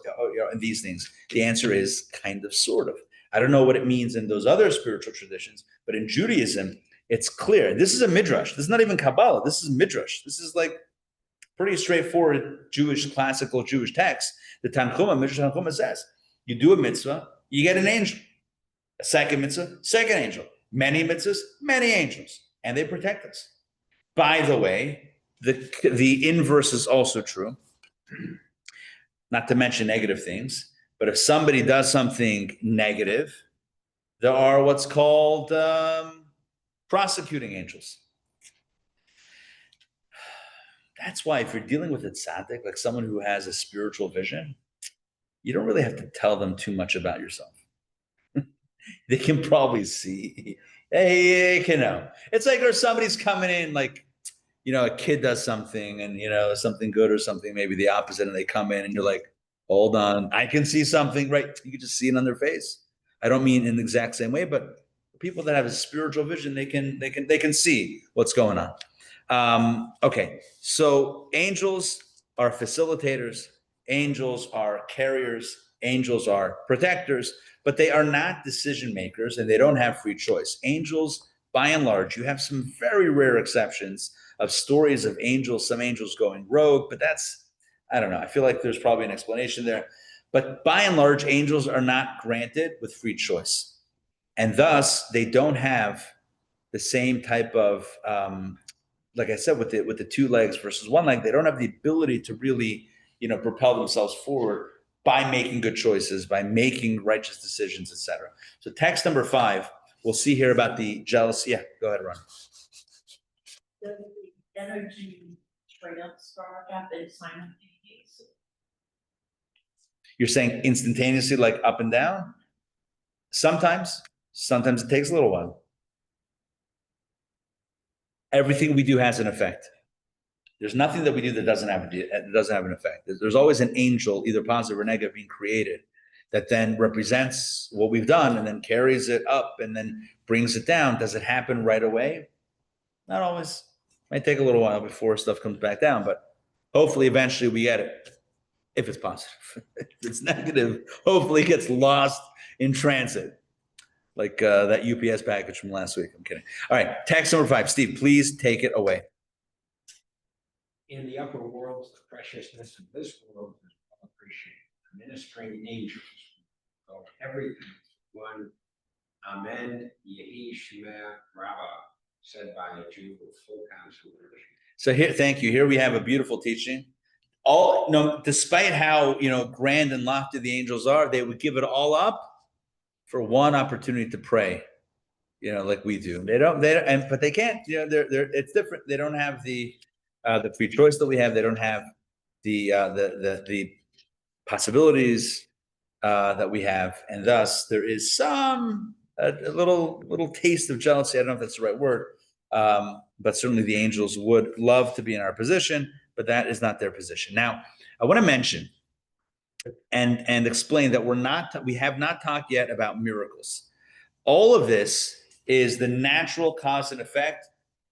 and these things? The answer is kind of, sort of. I don't know what it means in those other spiritual traditions, but in Judaism, it's clear. This is a midrash. This is not even Kabbalah. This is midrash. This is like pretty straightforward classical Jewish text. The Tanchuma, Midrash Tanchuma says, you do a mitzvah, you get an angel. A second mitzvah, second angel. Many mitzvahs, many angels. And they protect us. By the way, the inverse is also true. Not to mention negative things. But if somebody does something negative, there are what's called prosecuting angels. That's why if you're dealing with a tzaddik, like someone who has a spiritual vision, you don't really have to tell them too much about yourself. They can probably see. Hey, it's like there's somebody's coming in, like, a kid does something and, something good or something, maybe the opposite, and they come in and you're like, hold on, I can see something, right? You can just see it on their face. I don't mean in the exact same way, but people that have a spiritual vision, they can see what's going on. Okay, so angels are facilitators, angels are carriers, angels are protectors, but they are not decision makers and they don't have free choice. Angels by and large, you have some very rare exceptions of stories of angels, some angels going rogue, but that's, I don't know. I feel like there's probably an explanation there. But by and large, angels are not granted with free choice. And thus, they don't have the same type of, like I said, with the two legs versus one leg, they don't have the ability to really, propel themselves forward by making good choices, by making righteous decisions, etc. So text number 5, we'll see here about the jealousy. Yeah, go ahead, Ron. Does the energy straight up start happen simultaneously? You're saying instantaneously, like up and down? Sometimes it takes a little while. Everything we do has an effect. There's nothing that we do that doesn't have an effect. There's always an angel, either positive or negative, being created that then represents what we've done and then carries it up and then brings it down. Does it happen right away? Not always. Might take a little while before stuff comes back down, but hopefully eventually we get it. If it's positive. If it's negative, hopefully it gets lost in transit. Like that UPS package from last week. I'm kidding. All right, text number 5. Steve, please take it away. In the upper worlds, the preciousness of this world is well appreciated. Ministering angels called everything one. Amen. Yehi Shema Rabbah, said by a Jew with full counsel. So here, thank you. Here we have a beautiful teaching. Despite how grand and lofty the angels are, they would give it all up for one opportunity to pray. Like we do. But they can't. It's different. They don't have the free choice that we have. They don't have the possibilities that we have, and thus there is a little taste of jealousy. I don't know if that's the right word, but certainly the angels would love to be in our position, but that is not their position. Now, I want to mention and explain that we have not talked yet about miracles. All of this is the natural cause and effect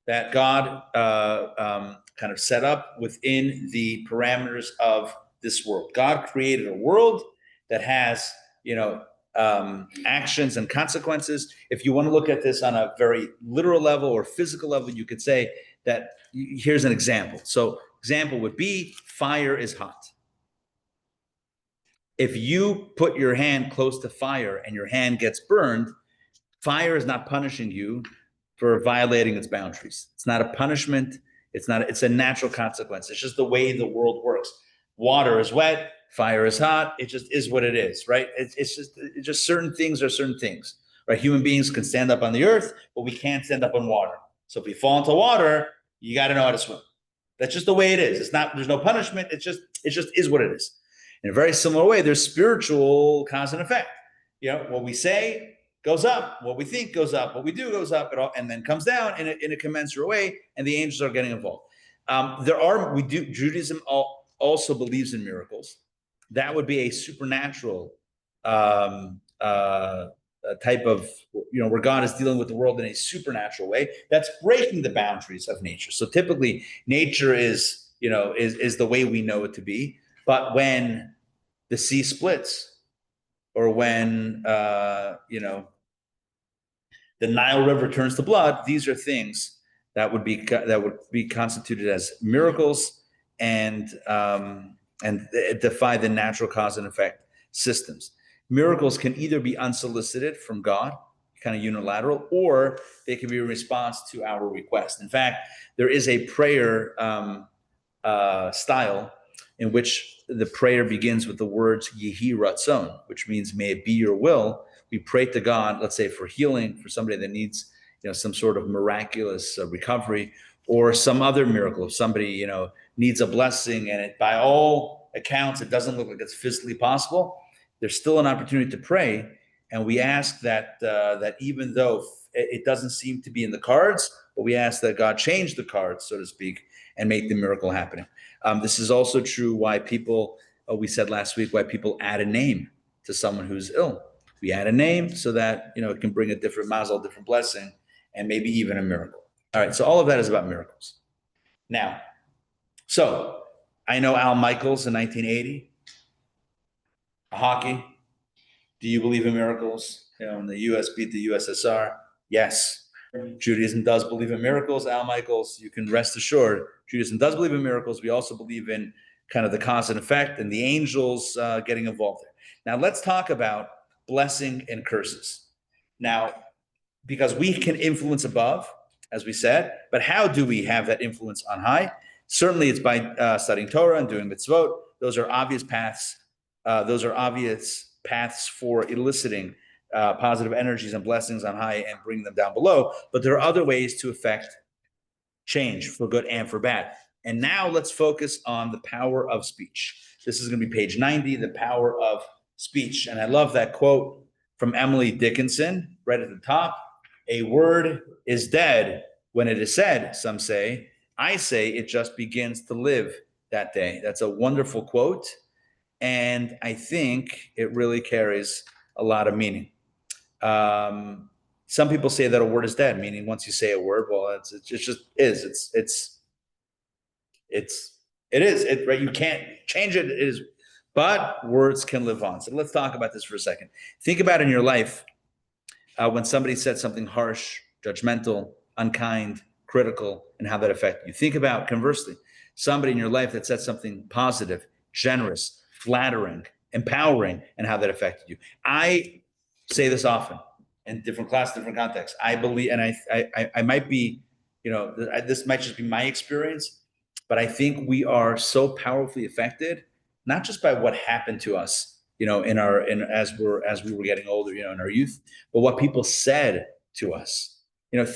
that God kind of set up within the parameters of this world. God created a world that has, actions and consequences. If you want to look at this on a very literal level or physical level, you could say that here's an example. So example would be fire is hot. If you put your hand close to fire and your hand gets burned, fire is not punishing you for violating its boundaries. It's not a punishment. It's a natural consequence. It's just the way the world works. Water is wet, fire is hot. It just is what it is, right? It's just certain things are certain things, right? Human beings can stand up on the earth, but we can't stand up on water. So if we fall into water, you got to know how to swim. That's just the way it is. There's no punishment. It just is what it is. In a very similar way, there's spiritual cause and effect. What we say goes up, what we think goes up, what we do goes up, and then comes down in a commensurate way, and the angels are getting involved. Judaism also believes in miracles. That would be a supernatural type of, where God is dealing with the world in a supernatural way. That's breaking the boundaries of nature. So typically, nature is the way we know it to be. But when the sea splits, or when the Nile River turns to blood, these are things that would be constituted as miracles and defy the natural cause and effect systems. Miracles can either be unsolicited from God, kind of unilateral, or they can be a response to our request. In fact, there is a prayer style in which the prayer begins with the words Yehi Ratzon, which means may it be your will. We pray to God, let's say for healing, for somebody that needs some sort of miraculous recovery, or some other miracle. If somebody needs a blessing, and by all accounts it doesn't look like it's physically possible, there's still an opportunity to pray, and we ask that even though it doesn't seem to be in the cards, but we ask that God change the cards, so to speak, and make the miracle happen. This is also true why people, we said last week, why people add a name to someone who's ill. We add a name so that it can bring a different mazel, different blessing, and maybe even a miracle. All right, so all of that is about miracles. Now, so I know Al Michaels in 1980, hockey. Do you believe in miracles? When the U.S. beat the USSR? Yes. Judaism does believe in miracles. Al Michaels, you can rest assured, Judaism does believe in miracles. We also believe in kind of the cause and effect and the angels getting involved there. Now, let's talk about blessing and curses. Now, because we can influence above, as we said, but how do we have that influence on high? Certainly, it's by studying Torah and doing mitzvot. Those are obvious paths. Those are obvious paths for eliciting positive energies and blessings on high and bringing them down below. But there are other ways to affect change for good and for bad. And now let's focus on the power of speech. This is going to be page 90, the power of speech. And I love that quote from Emily Dickinson right at the top. A word is dead when it is said, some say. I say it just begins to live that day. That's a wonderful quote. And I think it really carries a lot of meaning. Some people say that a word is dead, meaning once you say a word, well, it just is. It is, right? You can't change it. It is, but words can live on. So let's talk about this for a second. Think about in your life when somebody said something harsh, judgmental, unkind, critical, and how that affected you. Think about, conversely, somebody in your life that said something positive, generous, flattering, empowering, and how that affected you. I say this often in different classes, different contexts. I believe, and I might be, this might just be my experience, but I think we are so powerfully affected, not just by what happened to us, as we were getting older, in our youth, but what people said to us.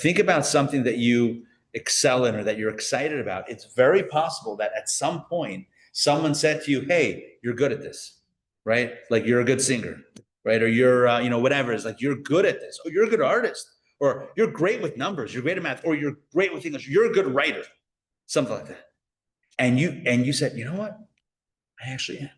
Think about something that you excel in or that you're excited about. It's very possible that at some point someone said to you, "Hey, you're good at this," right? Like you're a good singer, right? Or you're, whatever. It's like you're good at this, or you're a good artist, or you're great with numbers, you're great at math, or you're great with English, you're a good writer, something like that. And you said, "You know what? I actually am."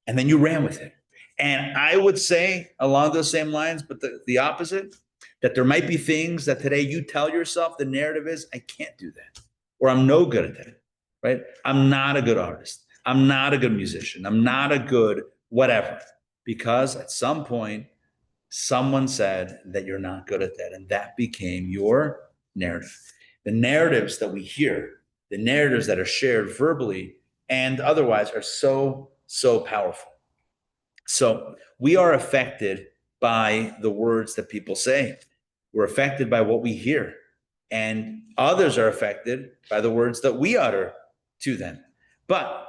And then you ran with it. And I would say along those same lines, but the opposite, that there might be things that today you tell yourself the narrative is, I can't do that, or I'm no good at that, right? I'm not a good artist. I'm not a good musician. I'm not a good whatever, because at some point, someone said that you're not good at that. And that became your narrative. The narratives that we hear, the narratives that are shared verbally and otherwise are so, so powerful. So we are affected by the words that people say. We're affected by what we hear. And others are affected by the words that we utter to them. But,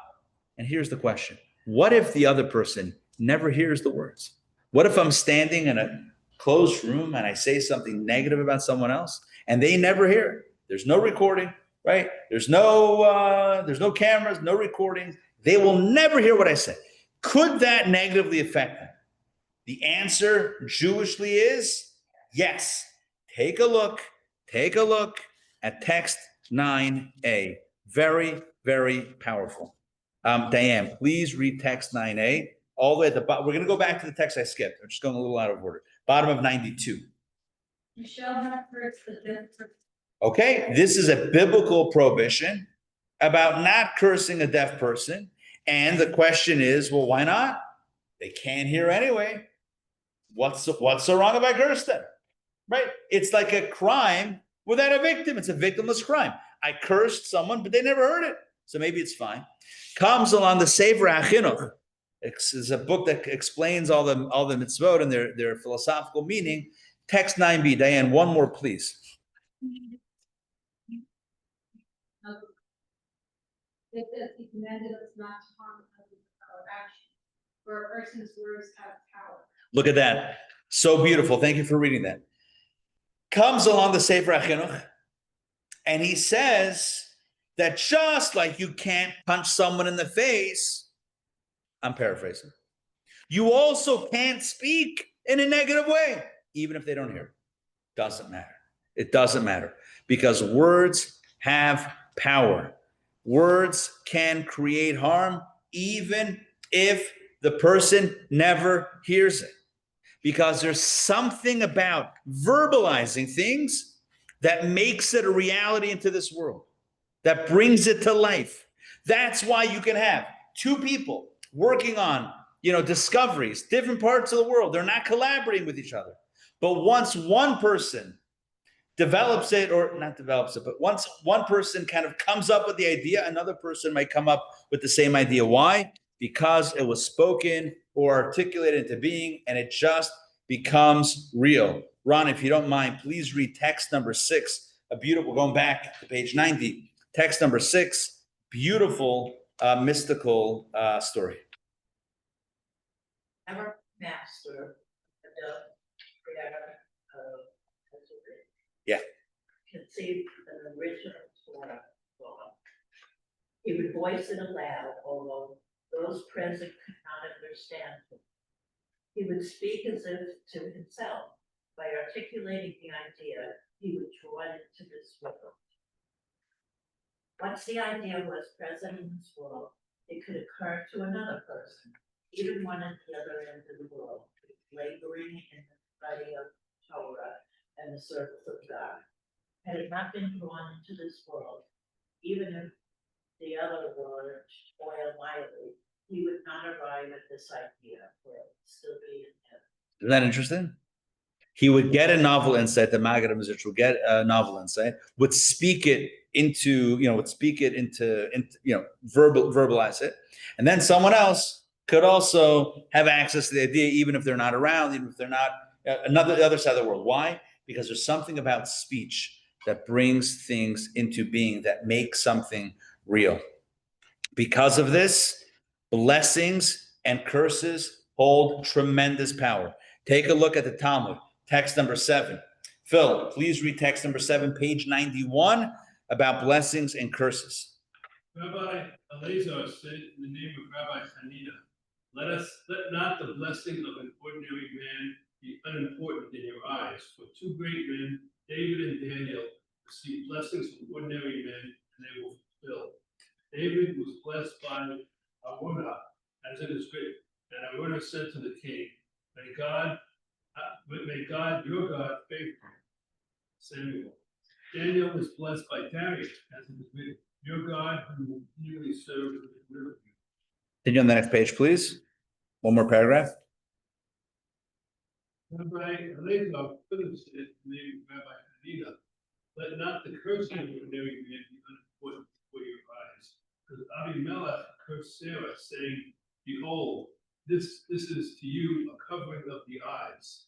and here's the question, what if the other person never hears the words? What if I'm standing in a closed room and I say something negative about someone else and they never hear it? There's no recording, right? There's no cameras, no recordings. They will never hear what I say. Could that negatively affect them? The answer Jewishly is yes. Take a look at text 9a. Very, very powerful. Diane, please read text 9a all the way at the bottom. We're going to go back to the text I skipped. I'm just going a little out of order. Bottom of 92. You shall not curse the dead person. Okay, this is a biblical prohibition about not cursing a deaf person. And the question is, well, why not? They can't hear anyway. What's so wrong if I curse them? Right? It's like a crime without a victim. It's a victimless crime. I cursed someone, but they never heard it. So maybe it's fine. Comes along the Sefer HaChinuch. It's a book that explains all the mitzvot and their philosophical meaning. Text 9b. Diane, one more, please. It says he commanded us not to harm our action, for a person's words have power. Look at that. So beautiful. Thank you for reading that. Comes along the Sefer HaChinuch, and he says that just like you can't punch someone in the face, I'm paraphrasing, you also can't speak in a negative way, even if they don't hear. Doesn't matter. It doesn't matter, because words have power. Words can create harm even if the person never hears it, because there's something about verbalizing things that makes it a reality into this world, that brings it to life. That's why you can have two people working on, discoveries, different parts of the world. They're not collaborating with each other. But once one person develops it, or not develops it, but once one person kind of comes up with the idea, another person might come up with the same idea. Why? Because it was spoken or articulated into being, and it just becomes real. Ron, if you don't mind, please read text number 6, a beautiful, going back to page 90, text number 6, beautiful mystical story. Our master, the creator of Yeah. conceived an original Torah law. He would voice it aloud, although those present could not understand him. He would speak as if to himself. By articulating the idea, he would draw it into this world. Once the idea was present in this world, it could occur to another person, even one at the other end of the world, laboring in the study of Torah and the service of God. Had it not been drawn into this world, even if the other were toil mightily, he would not arrive at this idea, for it would still be in him. Isn't that interesting? He would get a novel insight, the Maggid HaMizrach would get a novel insight, would speak it into, verbalize it. And then someone else could also have access to the idea, even if they're not around, even if they're not the other side of the world. Why? Because there's something about speech that brings things into being, that makes something real. Because of this, blessings and curses hold tremendous power. Take a look at the Talmud. Text number 7. Phil, please read text number 7, page 91, about blessings and curses. Rabbi Elazar said in the name of Rabbi Hanina, let not the blessing of an ordinary man be unimportant in your eyes, for 2 great men, David and Daniel, received blessings from ordinary men, and they were fulfilled. David was blessed by Araunah, as it is written, and Araunah said to the king, may God, your God, favor Samuel. Daniel was blessed by Darius, as it is written, your God who will continually serve with you. Continue on the next page, please. One more paragraph. Rabbi Elazar further said in the name of Rabbi Hanina, let not the cursing of ordinary man be unimportant for your eyes. Because Abimelech cursed Sarah, saying, behold, this is to you a covering of the eyes.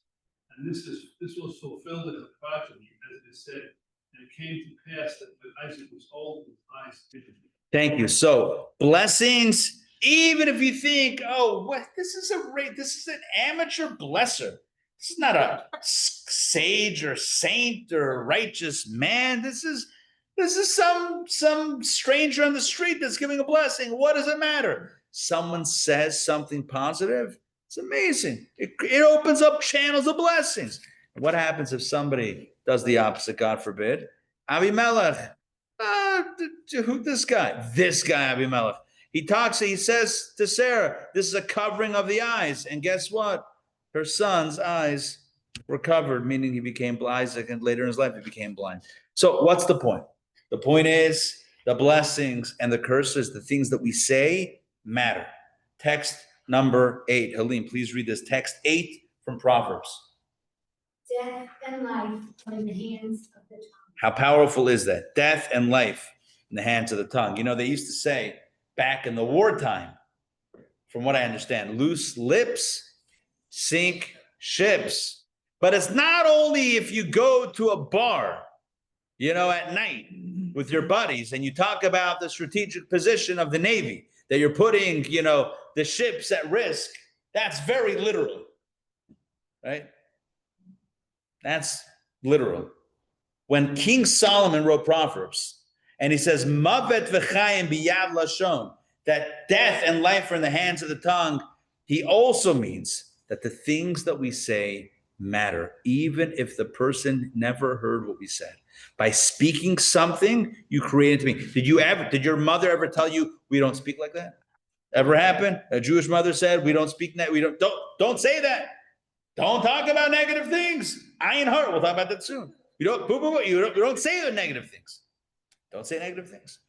And this was fulfilled in the progeny, as it is said, and it came to pass that when Isaac was old, his eyes dimmed. Thank you. So blessings, even if you think, oh, what this is an amateur blesser. This is not a sage or saint or righteous man. This is some stranger on the street that's giving a blessing. What does it matter? Someone says something positive. It's amazing. It opens up channels of blessings. What happens if somebody does the opposite, God forbid? Abimelech, who this guy? This guy, Abimelech. He says to Sarah, this is a covering of the eyes. And guess what? Her son's eyes were covered, meaning he became blind, Isaac, and later in his life he became blind. So what's the point? The point is the blessings and the curses, the things that we say matter. Text number 8. Halim, please read this. Text 8 from Proverbs. Death and life are in the hands of the tongue. How powerful is that? Death and life in the hands of the tongue. You know, they used to say back in the wartime, from what I understand, loose lips sink ships. But it's not only if you go to a bar, at night with your buddies and you talk about the strategic position of the Navy, that you're putting, the ships at risk. That's very literal, right? That's literal. When King Solomon wrote Proverbs, and he says, Mavet v'chayim biyad lashon, that death and life are in the hands of the tongue, he also means that the things that we say matter, even if the person never heard what we said. By speaking something, you create it to me. Did your mother ever tell you, we don't speak like that? Ever happen? A Jewish mother said, we don't speak that. Don't say that. Don't talk about negative things. Ayin heart. We'll talk about that soon. You don't say the negative things. Don't say negative things.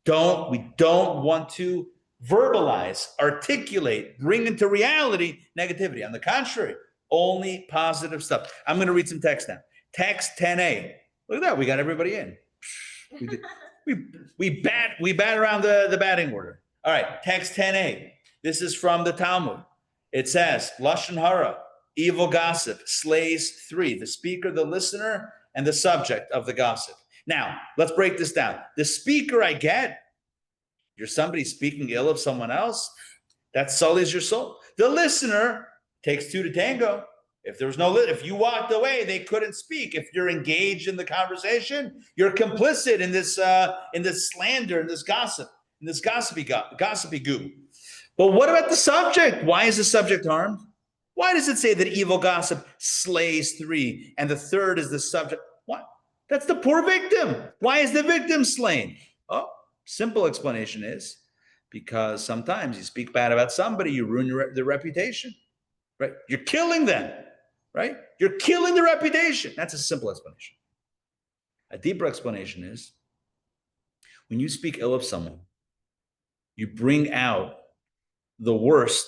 We don't want to verbalize, articulate, bring into reality negativity. On the contrary, only positive stuff. I'm going to read some text now. Text 10a. Look at that. We got everybody in. We bat around the batting order. All right, text 10a. This is from the Talmud. It says, Lashon hara, evil gossip, slays three: the speaker, the listener, and the subject of the gossip. Now, let's break this down. The speaker, I get. You're somebody speaking ill of someone else. That sullies your soul. The listener takes two to tango. If there was if you walked away, they couldn't speak. If you're engaged in the conversation, you're complicit in this slander, in this gossip, in this gossipy goo. But what about the subject? Why is the subject harmed? Why does it say that evil gossip slays three and the third is the subject? What? That's the poor victim. Why is the victim slain? Oh, simple explanation is because sometimes you speak bad about somebody, you ruin their reputation, right? You're killing them, right? You're killing the reputation. That's a simple explanation. A deeper explanation is when you speak ill of someone, you bring out the worst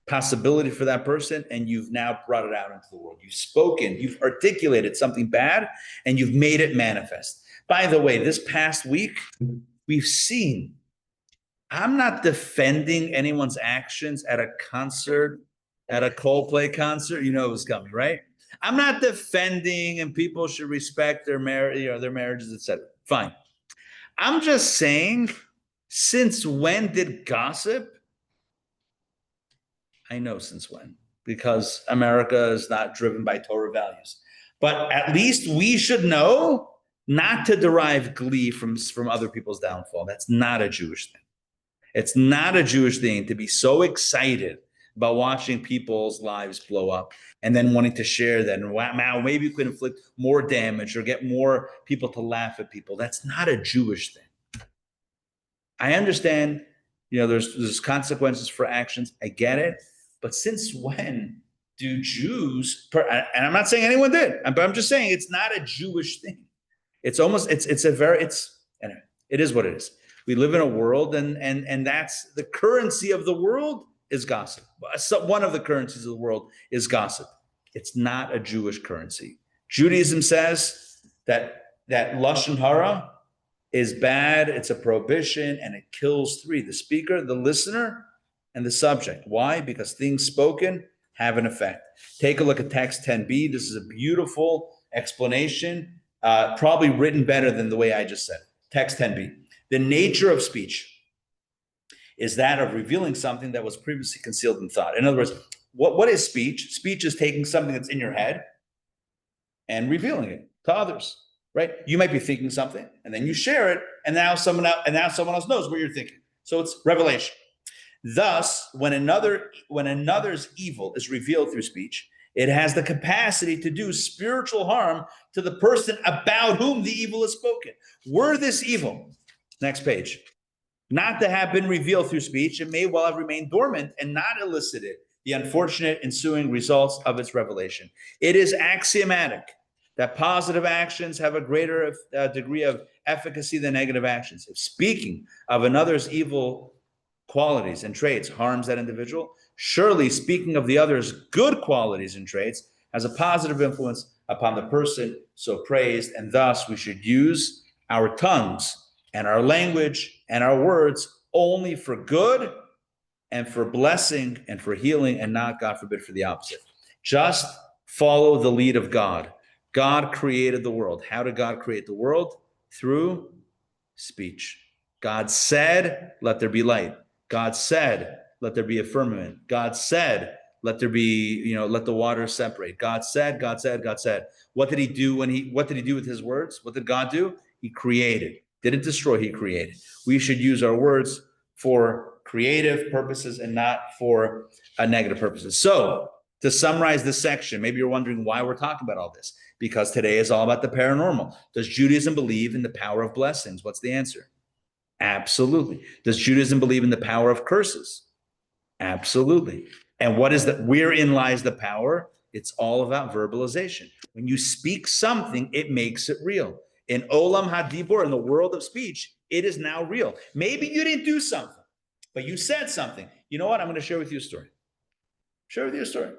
possibility for that person, and you've now brought it out into the world. You've spoken, you've articulated something bad, and you've made it manifest. By the way, this past week, we've seen, I'm not defending anyone's actions at a concert, at a Coldplay concert. You know it was coming, right? I'm not defending, and people should respect their marriages, etc. Fine. I'm just saying, since when did gossip? I know since when, because America is not driven by Torah values. But at least we should know not to derive glee from other people's downfall. That's not a Jewish thing. It's not a Jewish thing to be so excited about watching people's lives blow up and then wanting to share that. And wow, maybe you could inflict more damage or get more people to laugh at people. That's not a Jewish thing. I understand, there's consequences for actions. I get it. But since when do Jews, and I'm not saying anyone did, but I'm just saying it's not a Jewish thing. It is what it is. We live in a world and that's the currency of the world is gossip. So one of the currencies of the world is gossip. It's not a Jewish currency. Judaism says that Lashon hara is bad. It's a prohibition and it kills three: the speaker, the listener, and the subject. Why? Because things spoken have an effect. Take a look at text 10b. This is a beautiful explanation, probably written better than the way I just said it. Text 10b. The nature of speech is that of revealing something that was previously concealed in thought. In other words, what is speech? Speech is taking something that's in your head and revealing it to others, right? You might be thinking something and then you share it, and now someone else knows what you're thinking. So it's revelation. Thus, when another's evil is revealed through speech, it has the capacity to do spiritual harm to the person about whom the evil is spoken. Were this evil, next page, not to have been revealed through speech, it may well have remained dormant and not elicited the unfortunate ensuing results of its revelation. It is axiomatic that positive actions have a greater degree of efficacy than negative actions. If speaking of another's evil qualities and traits harms that individual, surely speaking of the other's good qualities and traits has a positive influence upon the person so praised, and thus we should use our tongues and our language and our words only for good and for blessing and for healing, and not, God forbid, for the opposite. Just follow the lead of God. God created the world. How did God create the world? Through speech. God said, let there be light. God said, let there be a firmament. God said, let there be, let the waters separate. God said, God said, God said. What did he do what did he do with his words? What did God do? He created. Didn't destroy, he created. We should use our words for creative purposes and not for negative purposes. So to summarize this section, maybe you're wondering why we're talking about all this. Because today is all about the paranormal. Does Judaism believe in the power of blessings? What's the answer? Absolutely. Does Judaism believe in the power of curses? Absolutely. And what is that? Wherein lies the power? It's all about verbalization. When you speak something, it makes it real. In Olam Hadibur, in the world of speech, it is now real. Maybe you didn't do something, but you said something. You know what? I'm going to share with you a story. Share with you a story.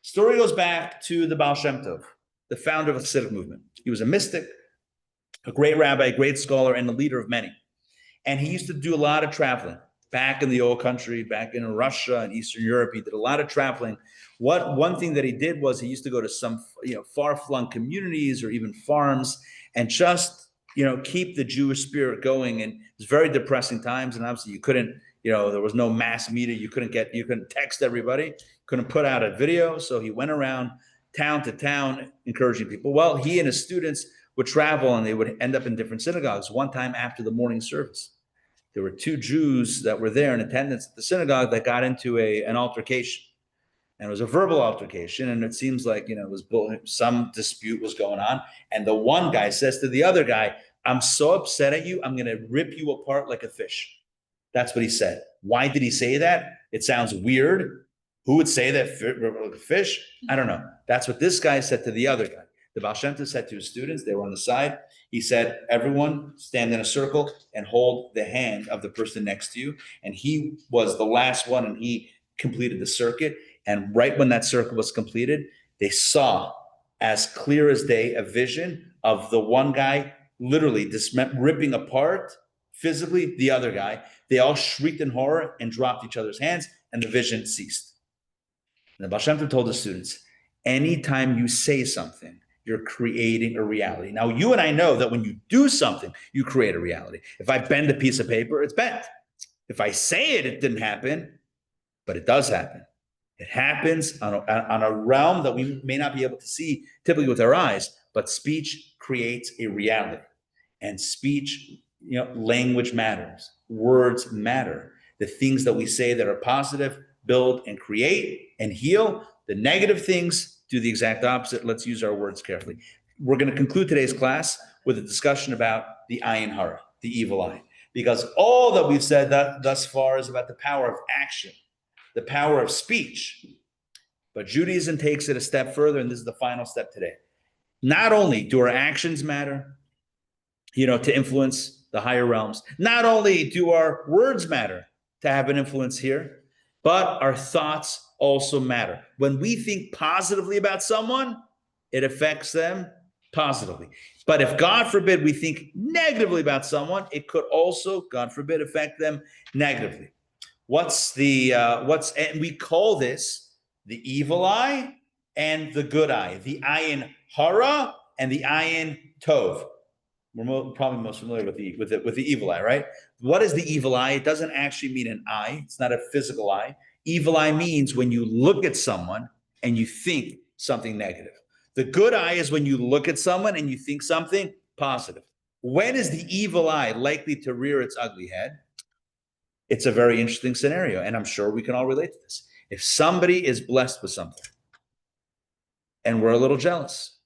Story goes back to the Baal Shem Tov. the founder of the Hasidic movement. He was a mystic, a great rabbi, a great scholar, and a leader of many. And he used to do a lot of traveling back in the old country, back in Russia and Eastern Europe. He did a lot of traveling. One thing that he did was he used to go to some far-flung communities or even farms and just keep the Jewish spirit going. And it was very depressing times. And obviously you couldn't, there was no mass media. You couldn't text everybody, couldn't put out a video. So he went around town to town encouraging people. Well, he and his students would travel and they would end up in different synagogues. One time after the morning service, there were 2 Jews that were there in attendance at the synagogue that got into an altercation. And it was a verbal altercation. And it seems like, it was some dispute was going on. And the one guy says to the other guy, "I'm so upset at you, I'm going to rip you apart like a fish." That's what he said. Why did he say that? It sounds weird. Who would say that, like a fish? I don't know. That's what this guy said to the other guy. The Baal Shem Tov said to his students, they were on the side. He said, "Everyone stand in a circle and hold the hand of the person next to you." And he was the last one and he completed the circuit. And right when that circle was completed, they saw as clear as day a vision of the one guy literally ripping apart physically the other guy. They all shrieked in horror and dropped each other's hands, and the vision ceased. And the Baal Shem Tov told the students, anytime you say something, you're creating a reality. Now, you and I know that when you do something, you create a reality. If I bend a piece of paper, it's bent. If I say it didn't happen, but it does happen. It happens on a realm that we may not be able to see typically with our eyes, but speech creates a reality. And speech, language matters. Words matter. The things that we say that are positive build and create and heal. The negative things do the exact opposite. Let's use our words carefully. We're going to conclude today's class with a discussion about the ayin hara, the evil eye, because all that we've said thus far is about the power of action, the power of speech. But Judaism takes it a step further, and this is the final step today. Not only do our actions matter, to influence the higher realms, not only do our words matter to have an influence here, but our thoughts also matter. When we think positively about someone, it affects them positively. But if, God forbid, we think negatively about someone, it could also, God forbid, affect them negatively. And we call this the evil eye and the good eye, the ayin hara and the ayin tov. We're probably most familiar with the evil eye, right? What is the evil eye? It doesn't actually mean an eye. It's not a physical eye. Evil eye means when you look at someone and you think something negative. The good eye is when you look at someone and you think something positive. When is the evil eye likely to rear its ugly head? It's a very interesting scenario, and I'm sure we can all relate to this. If somebody is blessed with something and we're a little jealous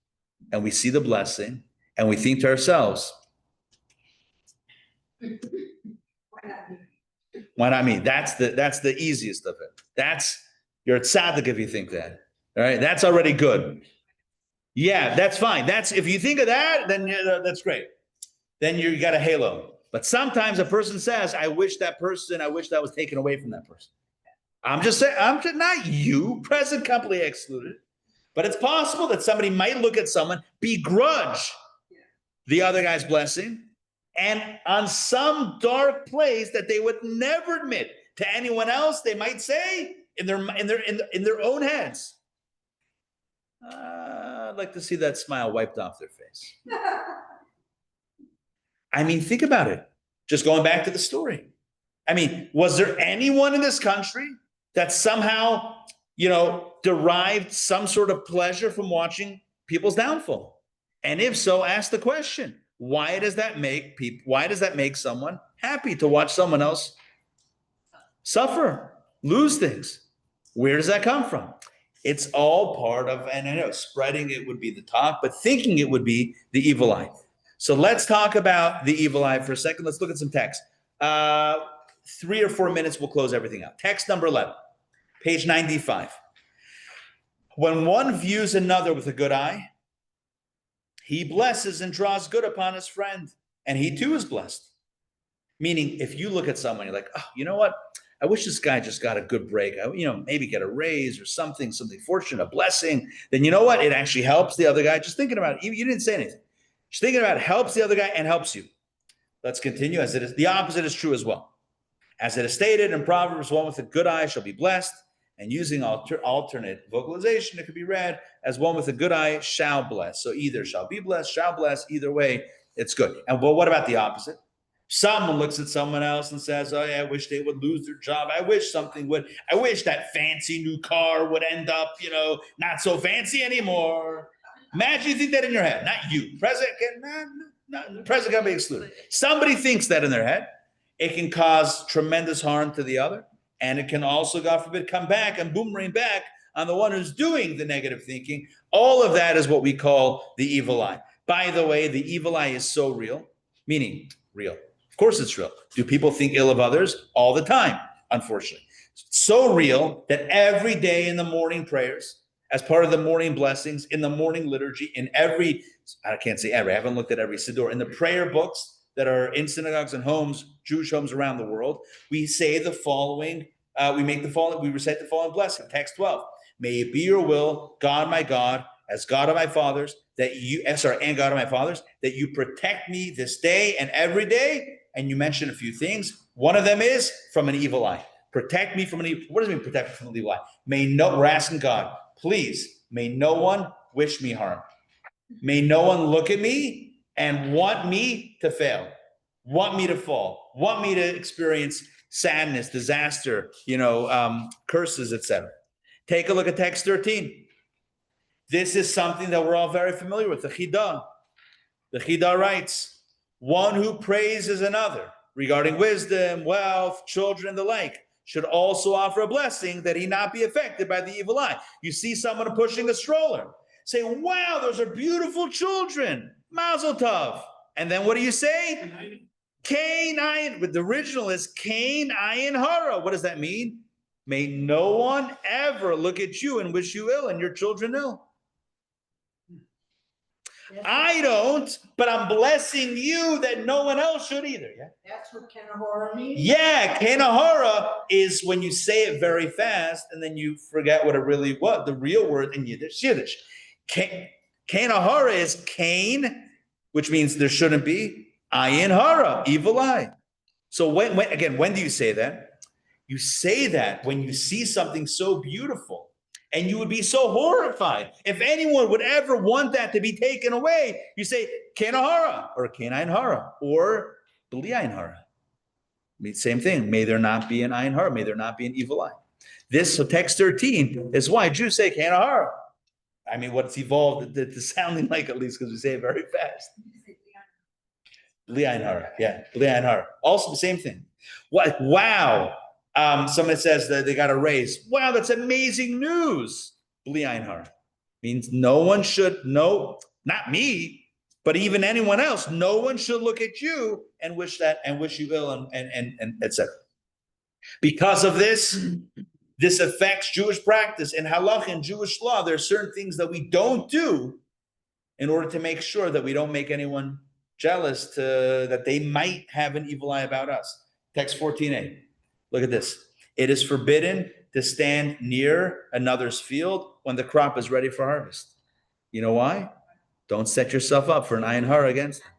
and we see the blessing and we think to ourselves, why not me? That's the easiest of it. You're a tzaddik if you think that. All right, that's already good. Yeah, that's fine. If you think of that, then that's great. Then you got a halo. But sometimes a person says, I wish that was taken away from that person. I'm just saying, not you, present company excluded. But it's possible that somebody might look at someone, begrudge the other guy's blessing, and on some dark place that they would never admit to anyone else, they might say in their own heads, I'd like to see that smile wiped off their face. I mean, think about it. Just going back to the story. I mean, was there anyone in this country that somehow, derived some sort of pleasure from watching people's downfall? And if so, ask the question, why does that make someone happy to watch someone else suffer, lose things? Where does that come from? It's all part of, and I know spreading it would be the talk, but thinking it would be the evil eye. So let's talk about the evil eye for a second. Let's look at some text. 3 or 4 minutes, we'll close everything out. Text number 11, page 95. When one views another with a good eye, he blesses and draws good upon his friend, and he too is blessed. Meaning, if you look at someone, you're like, oh, you know what? I wish this guy just got a good break. Maybe get a raise or something fortunate, a blessing. Then you know what? It actually helps the other guy. Just thinking about it. You didn't say anything. Just thinking about it helps the other guy and helps you. Let's continue. As it is, the opposite is true as well. As it is stated in Proverbs, one with a good eye shall be blessed. And using alternate vocalization, it could be read as one with a good eye shall bless. So either shall be blessed, shall bless, either way, it's good. And well, what about the opposite? Someone looks at someone else and says, oh yeah, I wish they would lose their job. I wish that fancy new car would end up, not so fancy anymore. Imagine you think that in your head, not you. President can be excluded. Somebody thinks that in their head. It can cause tremendous harm to the other. And it can also, God forbid, come back and boomerang back on the one who's doing the negative thinking. All of that is what we call the evil eye. By the way, the evil eye is so real, meaning real. Of course it's real. Do people think ill of others? All the time, unfortunately. It's so real that every day in the morning prayers, as part of the morning blessings, in the morning liturgy, I can't say every, I haven't looked at every Siddur, in the prayer books that are in synagogues and homes, Jewish homes around the world, we say the following, we recite the following blessing, text 12. May it be your will, God my God, as God of my fathers, and God of my fathers, that you protect me this day and every day. And you mentioned a few things. One of them is from an evil eye. Protect me from an evil. What does it mean protect me from an evil eye? We're asking God, please, may no one wish me harm. May no one look at me and want me to fail, want me to fall, want me to experience sadness, disaster, curses, etc. Take a look at text 13. This is something that we're all very familiar with, the Chidah. The Chidah writes, one who praises another regarding wisdom, wealth, children, and the like, should also offer a blessing that he not be affected by the evil eye. You see someone pushing a stroller. Say, wow, those are beautiful children. Mazel tov. And then what do you say? Cain ayin. But the original is Cain ayin hara. What does that mean? May no one ever look at you and wish you ill and your children ill. I don't, but I'm blessing you that no one else should either. Yeah. That's what Kenahora means? Yeah, Kenahara is when you say it very fast and then you forget what it really was. The real word in Yiddish. Kenahara is Cain, which means there shouldn't be. Ayin hara, evil eye. So when do you say that? You say that when you see something so beautiful. And you would be so horrified. If anyone would ever want that to be taken away, you say, Kenahara, or Kenayin hara, or Bli ayin hara. Same thing. May there not be an ayin hara. May there not be an evil eye. So text 13 is why Jews say Kenahara. I mean, what's evolved to sounding like, at least because we say it very fast. Bli ayin hara. Yeah, Bli ayin hara. Also the same thing. What? Wow. Somebody says that they got a raise. Wow, that's amazing news. Bli ayin hara means no one should, not me, but even anyone else, no one should look at you and wish you ill and etc. Because of this affects Jewish practice. In halach and Jewish law, there are certain things that we don't do in order to make sure that we don't make anyone jealous that they might have an evil eye about us. Text 14a. Look at this. It is forbidden to stand near another's field when the crop is ready for harvest. You know why? Don't set yourself up for an ayin hara against them.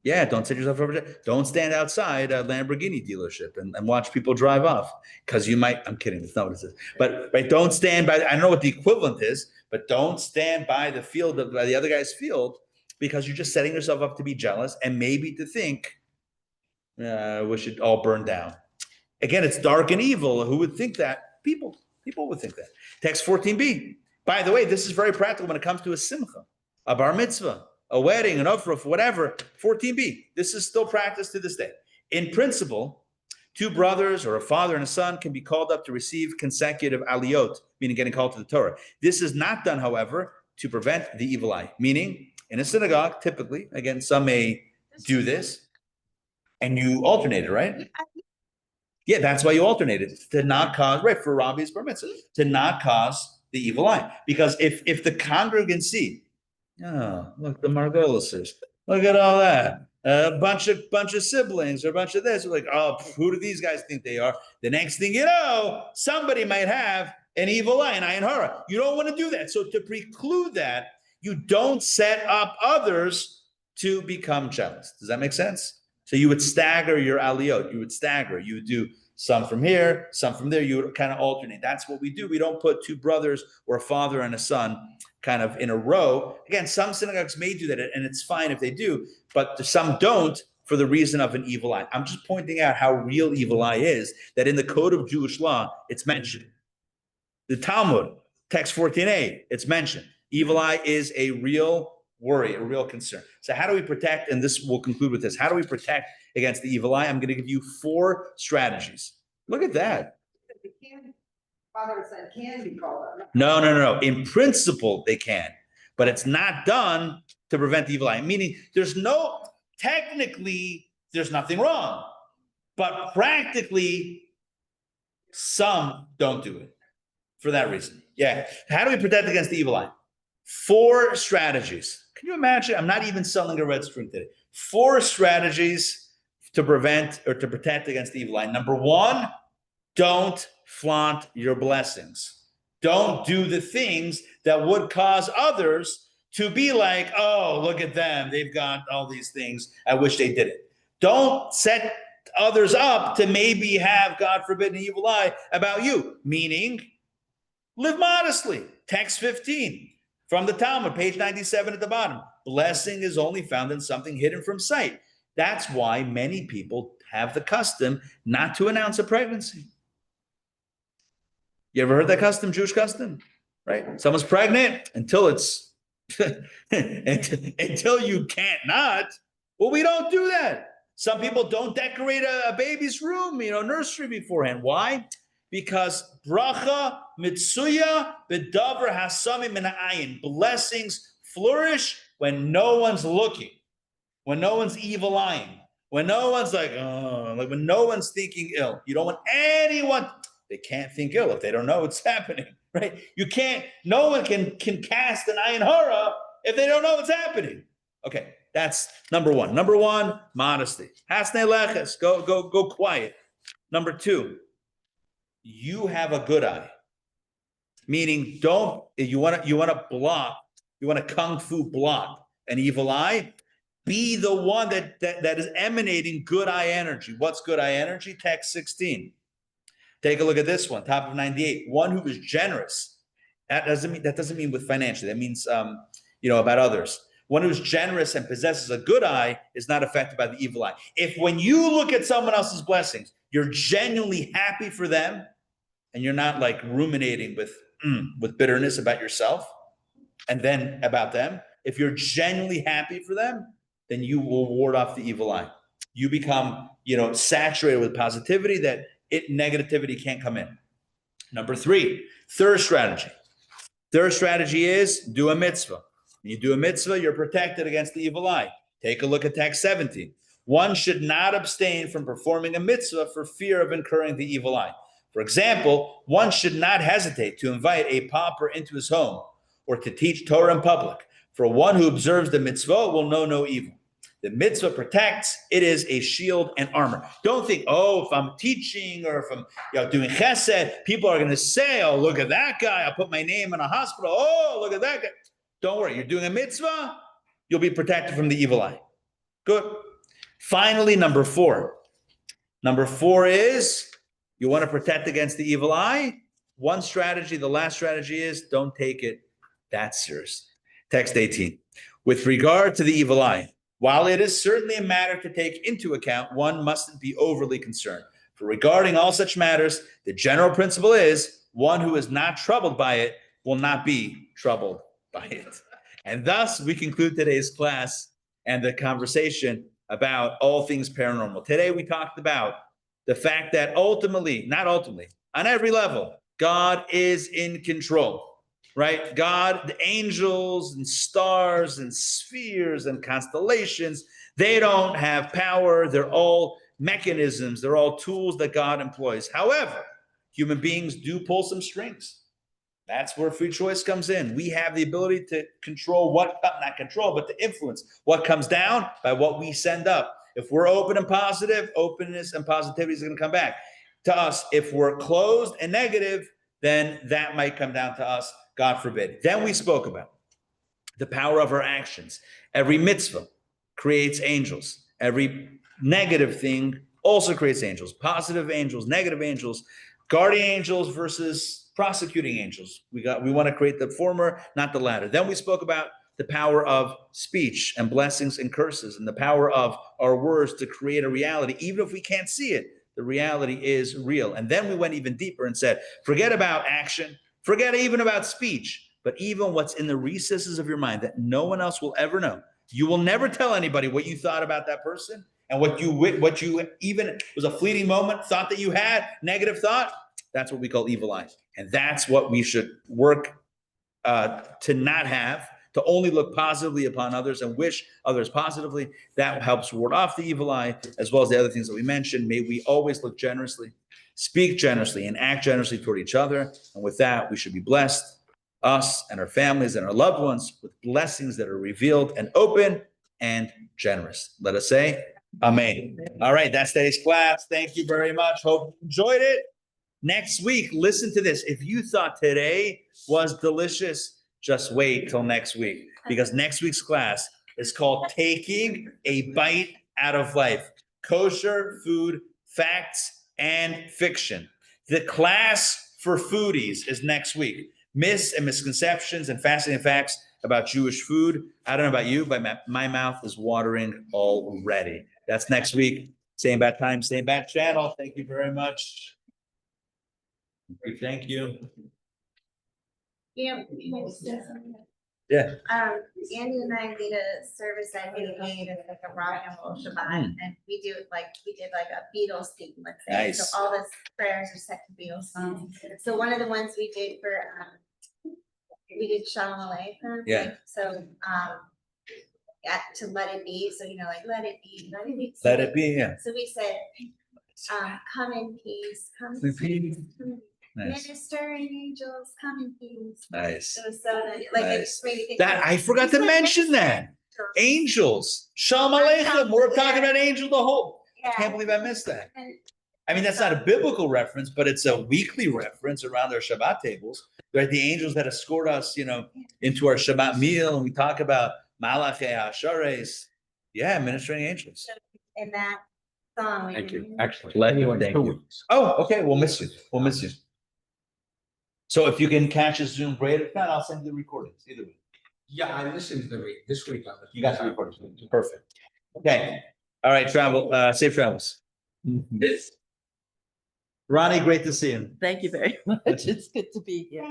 Yeah, don't set yourself up. Don't stand outside a Lamborghini dealership and watch people drive off because you might. I'm kidding. That's not what it says. But don't stand by. I don't know what the equivalent is, but don't stand by the field by the other guy's field because you're just setting yourself up to be jealous and maybe to think, we should all burn down. Again, it's dark and evil. Who would think that? People would think that. Text 14b. By the way, this is very practical when it comes to a simcha, a bar mitzvah, a wedding, an ofruf, whatever. 14b. This is still practiced to this day. In principle, two brothers or a father and a son can be called up to receive consecutive aliyot, meaning getting called to the Torah. This is not done, however, to prevent the evil eye. Meaning, in a synagogue, typically, again, some may do this, and you alternate it, right? Yeah, that's why you alternate it, to not cause, right, for Rabbi's bar mitzvah, to not cause the evil eye. Because if the congregants see, oh, look, the Margolises, look at all that. a bunch of siblings or a bunch of this. We're like, oh, who do these guys think they are? The next thing you know, somebody might have an evil eye, an ayin hara. You don't want to do that. So to preclude that, you don't set up others to become jealous. Does that make sense? So you would stagger your aliyot. You would stagger. You would do some from here, some from there. You would kind of alternate. That's what we do. We don't put two brothers or a father and a son kind of in a row. Again, some synagogues may do that, and it's fine if they do, but some don't for the reason of an evil eye. I'm just pointing out how real evil eye is, that in the code of Jewish law, it's mentioned. The Talmud, text 14a, it's mentioned. Evil eye is a real worry, a real concern. So how do we protect, and this will conclude with this, how do we protect against the evil eye? I'm going to give you 4 strategies. Look at that. It can, father and son can be called up. No. In principle, they can, but it's not done to prevent the evil eye. Meaning, technically, there's nothing wrong, but practically, some don't do it for that reason. Yeah. How do we protect against the evil eye? 4 strategies. Can you imagine? I'm not even selling a red string today. 4 strategies to prevent or to protect against the evil eye. Number 1, don't flaunt your blessings. Don't do the things that would cause others to be like, oh, look at them. They've got all these things. I wish they did it. Don't set others up to maybe have, God forbid, an evil eye about you. Meaning, live modestly. Text 15 from the Talmud, page 97 at the bottom. Blessing is only found in something hidden from sight. That's why many people have the custom not to announce a pregnancy. You ever heard that custom, Jewish custom? Right? Someone's pregnant until it's until you can't not. Well, we don't do that. Some people don't decorate a baby's room, nursery beforehand. Why? Because bracha mitsuya bedavar hasami min ha'ayin. Blessings flourish when no one's looking, when no one's evil eyeing, when no one's like when no one's thinking ill. You don't want anyone. They can't think ill if they don't know what's happening, right? No one can cast an ayin hara if they don't know what's happening. Okay, that's number 1. Number 1, modesty. Hasney leches, go quiet. Number 2, you have a good eye. Meaning, you want to kung fu block an evil eye. Be the one that is emanating good eye energy. What's good eye energy? Text 16. Take a look at this one, top of 98. One who is generous. That doesn't mean with financially. That means about others. One who's generous and possesses a good eye is not affected by the evil eye. If when you look at someone else's blessings, you're genuinely happy for them, and you're not like ruminating with bitterness about yourself and then about them. If you're genuinely happy for them, then you will ward off the evil eye. You become, saturated with positivity that negativity can't come in. Number 3, third strategy. Third strategy is do a mitzvah. When you do a mitzvah, you're protected against the evil eye. Take a look at text 17. One should not abstain from performing a mitzvah for fear of incurring the evil eye. For example, one should not hesitate to invite a pauper into his home or to teach Torah in public. For one who observes the mitzvah will know no evil. The mitzvah protects. It is a shield and armor. Don't think, if I'm teaching or if I'm doing chesed, people are going to say, oh, look at that guy. I'll put my name in a hospital. Oh, look at that guy. Don't worry. You're doing a mitzvah. You'll be protected from the evil eye. Good. Finally, number 4. Number 4 is you want to protect against the evil eye. One strategy, the last strategy is don't take it that serious. Text 18. With regard to the evil eye, while it is certainly a matter to take into account, one mustn't be overly concerned. For regarding all such matters, the general principle is one who is not troubled by it will not be troubled by it. And thus, we conclude today's class and the conversation about all things paranormal. Today, we talked about the fact that not ultimately, on every level, God is in control. Right? God, the angels and stars and spheres and constellations, they don't have power. They're all mechanisms. They're all tools that God employs. However, human beings do pull some strings. That's where free choice comes in. We have the ability to control not control, but to influence what comes down by what we send up. If we're open and positive, openness and positivity is going to come back to us. If we're closed and negative, then that might come down to us, God forbid. Then we spoke about the power of our actions. Every mitzvah creates angels. Every negative thing also creates angels. Positive angels, negative angels, guardian angels versus prosecuting angels. We want to create the former, not the latter. Then we spoke about the power of speech and blessings and curses, and the power of our words to create a reality. Even if we can't see it, the reality is real. And then we went even deeper and said, forget about action, forget even about speech, but even what's in the recesses of your mind that no one else will ever know. You will never tell anybody what you thought about that person, and what you even was a fleeting moment, thought that you had, negative thought. That's what we call evil eye. And that's what we should work to not have, to only look positively upon others and wish others positively. That helps ward off the evil eye, as well as the other things that we mentioned. May we always look generously, speak generously, and act generously toward each other. And with that, we should be blessed, us and our families and our loved ones, with blessings that are revealed and open and generous. Let us say, Amen. All right, that's today's class. Thank you very much. Hope you enjoyed it. Next week, listen to this. If you thought today was delicious, just wait till next week, because next week's class is called Taking a Bite Out of Life: Kosher Food Facts and Fiction. The class for foodies is next week. Myths and misconceptions and fascinating facts about Jewish food. I don't know about you, but my mouth is watering already. That's next week. Same bad time, same bad channel. Thank you very much. Thank you. Yeah. Can I just say something? Yeah. Andy and I did a service at 88 and like a rock and roll Shabbat, and we did like a Beatles theme, let's say. Nice. So all the prayers are set to Beatles songs. So one of the ones we did for we did Shalom Aleichem. Yeah. So to let it be. So like let it be, let it be. Let it be. Yeah. So we said, come in peace, come in peace. Nice. Ministering angels, come in peace. Nice. It was so like it Nice. just made me think That I forgot to mention that. Angels. Shalom Aleichem. We're talking about angels the whole. I can't believe I missed that. I mean, that's not a biblical reference, but it's a weekly reference around our Shabbat tables. Right? The angels that escort us, into our Shabbat meal, and we talk about Malachei Hashares. Yeah, ministering angels. in that song. Thank you. Excellent. Thank you. Oh, okay. We'll miss you. We'll miss you. So if you can catch a Zoom, great. If not, I'll send you the recordings. Either way. Yeah, I listened to this week. You got the recordings. Perfect. Okay. All right. Safe travels. Ronnie, great to see you. Thank you very much. It's good to be here.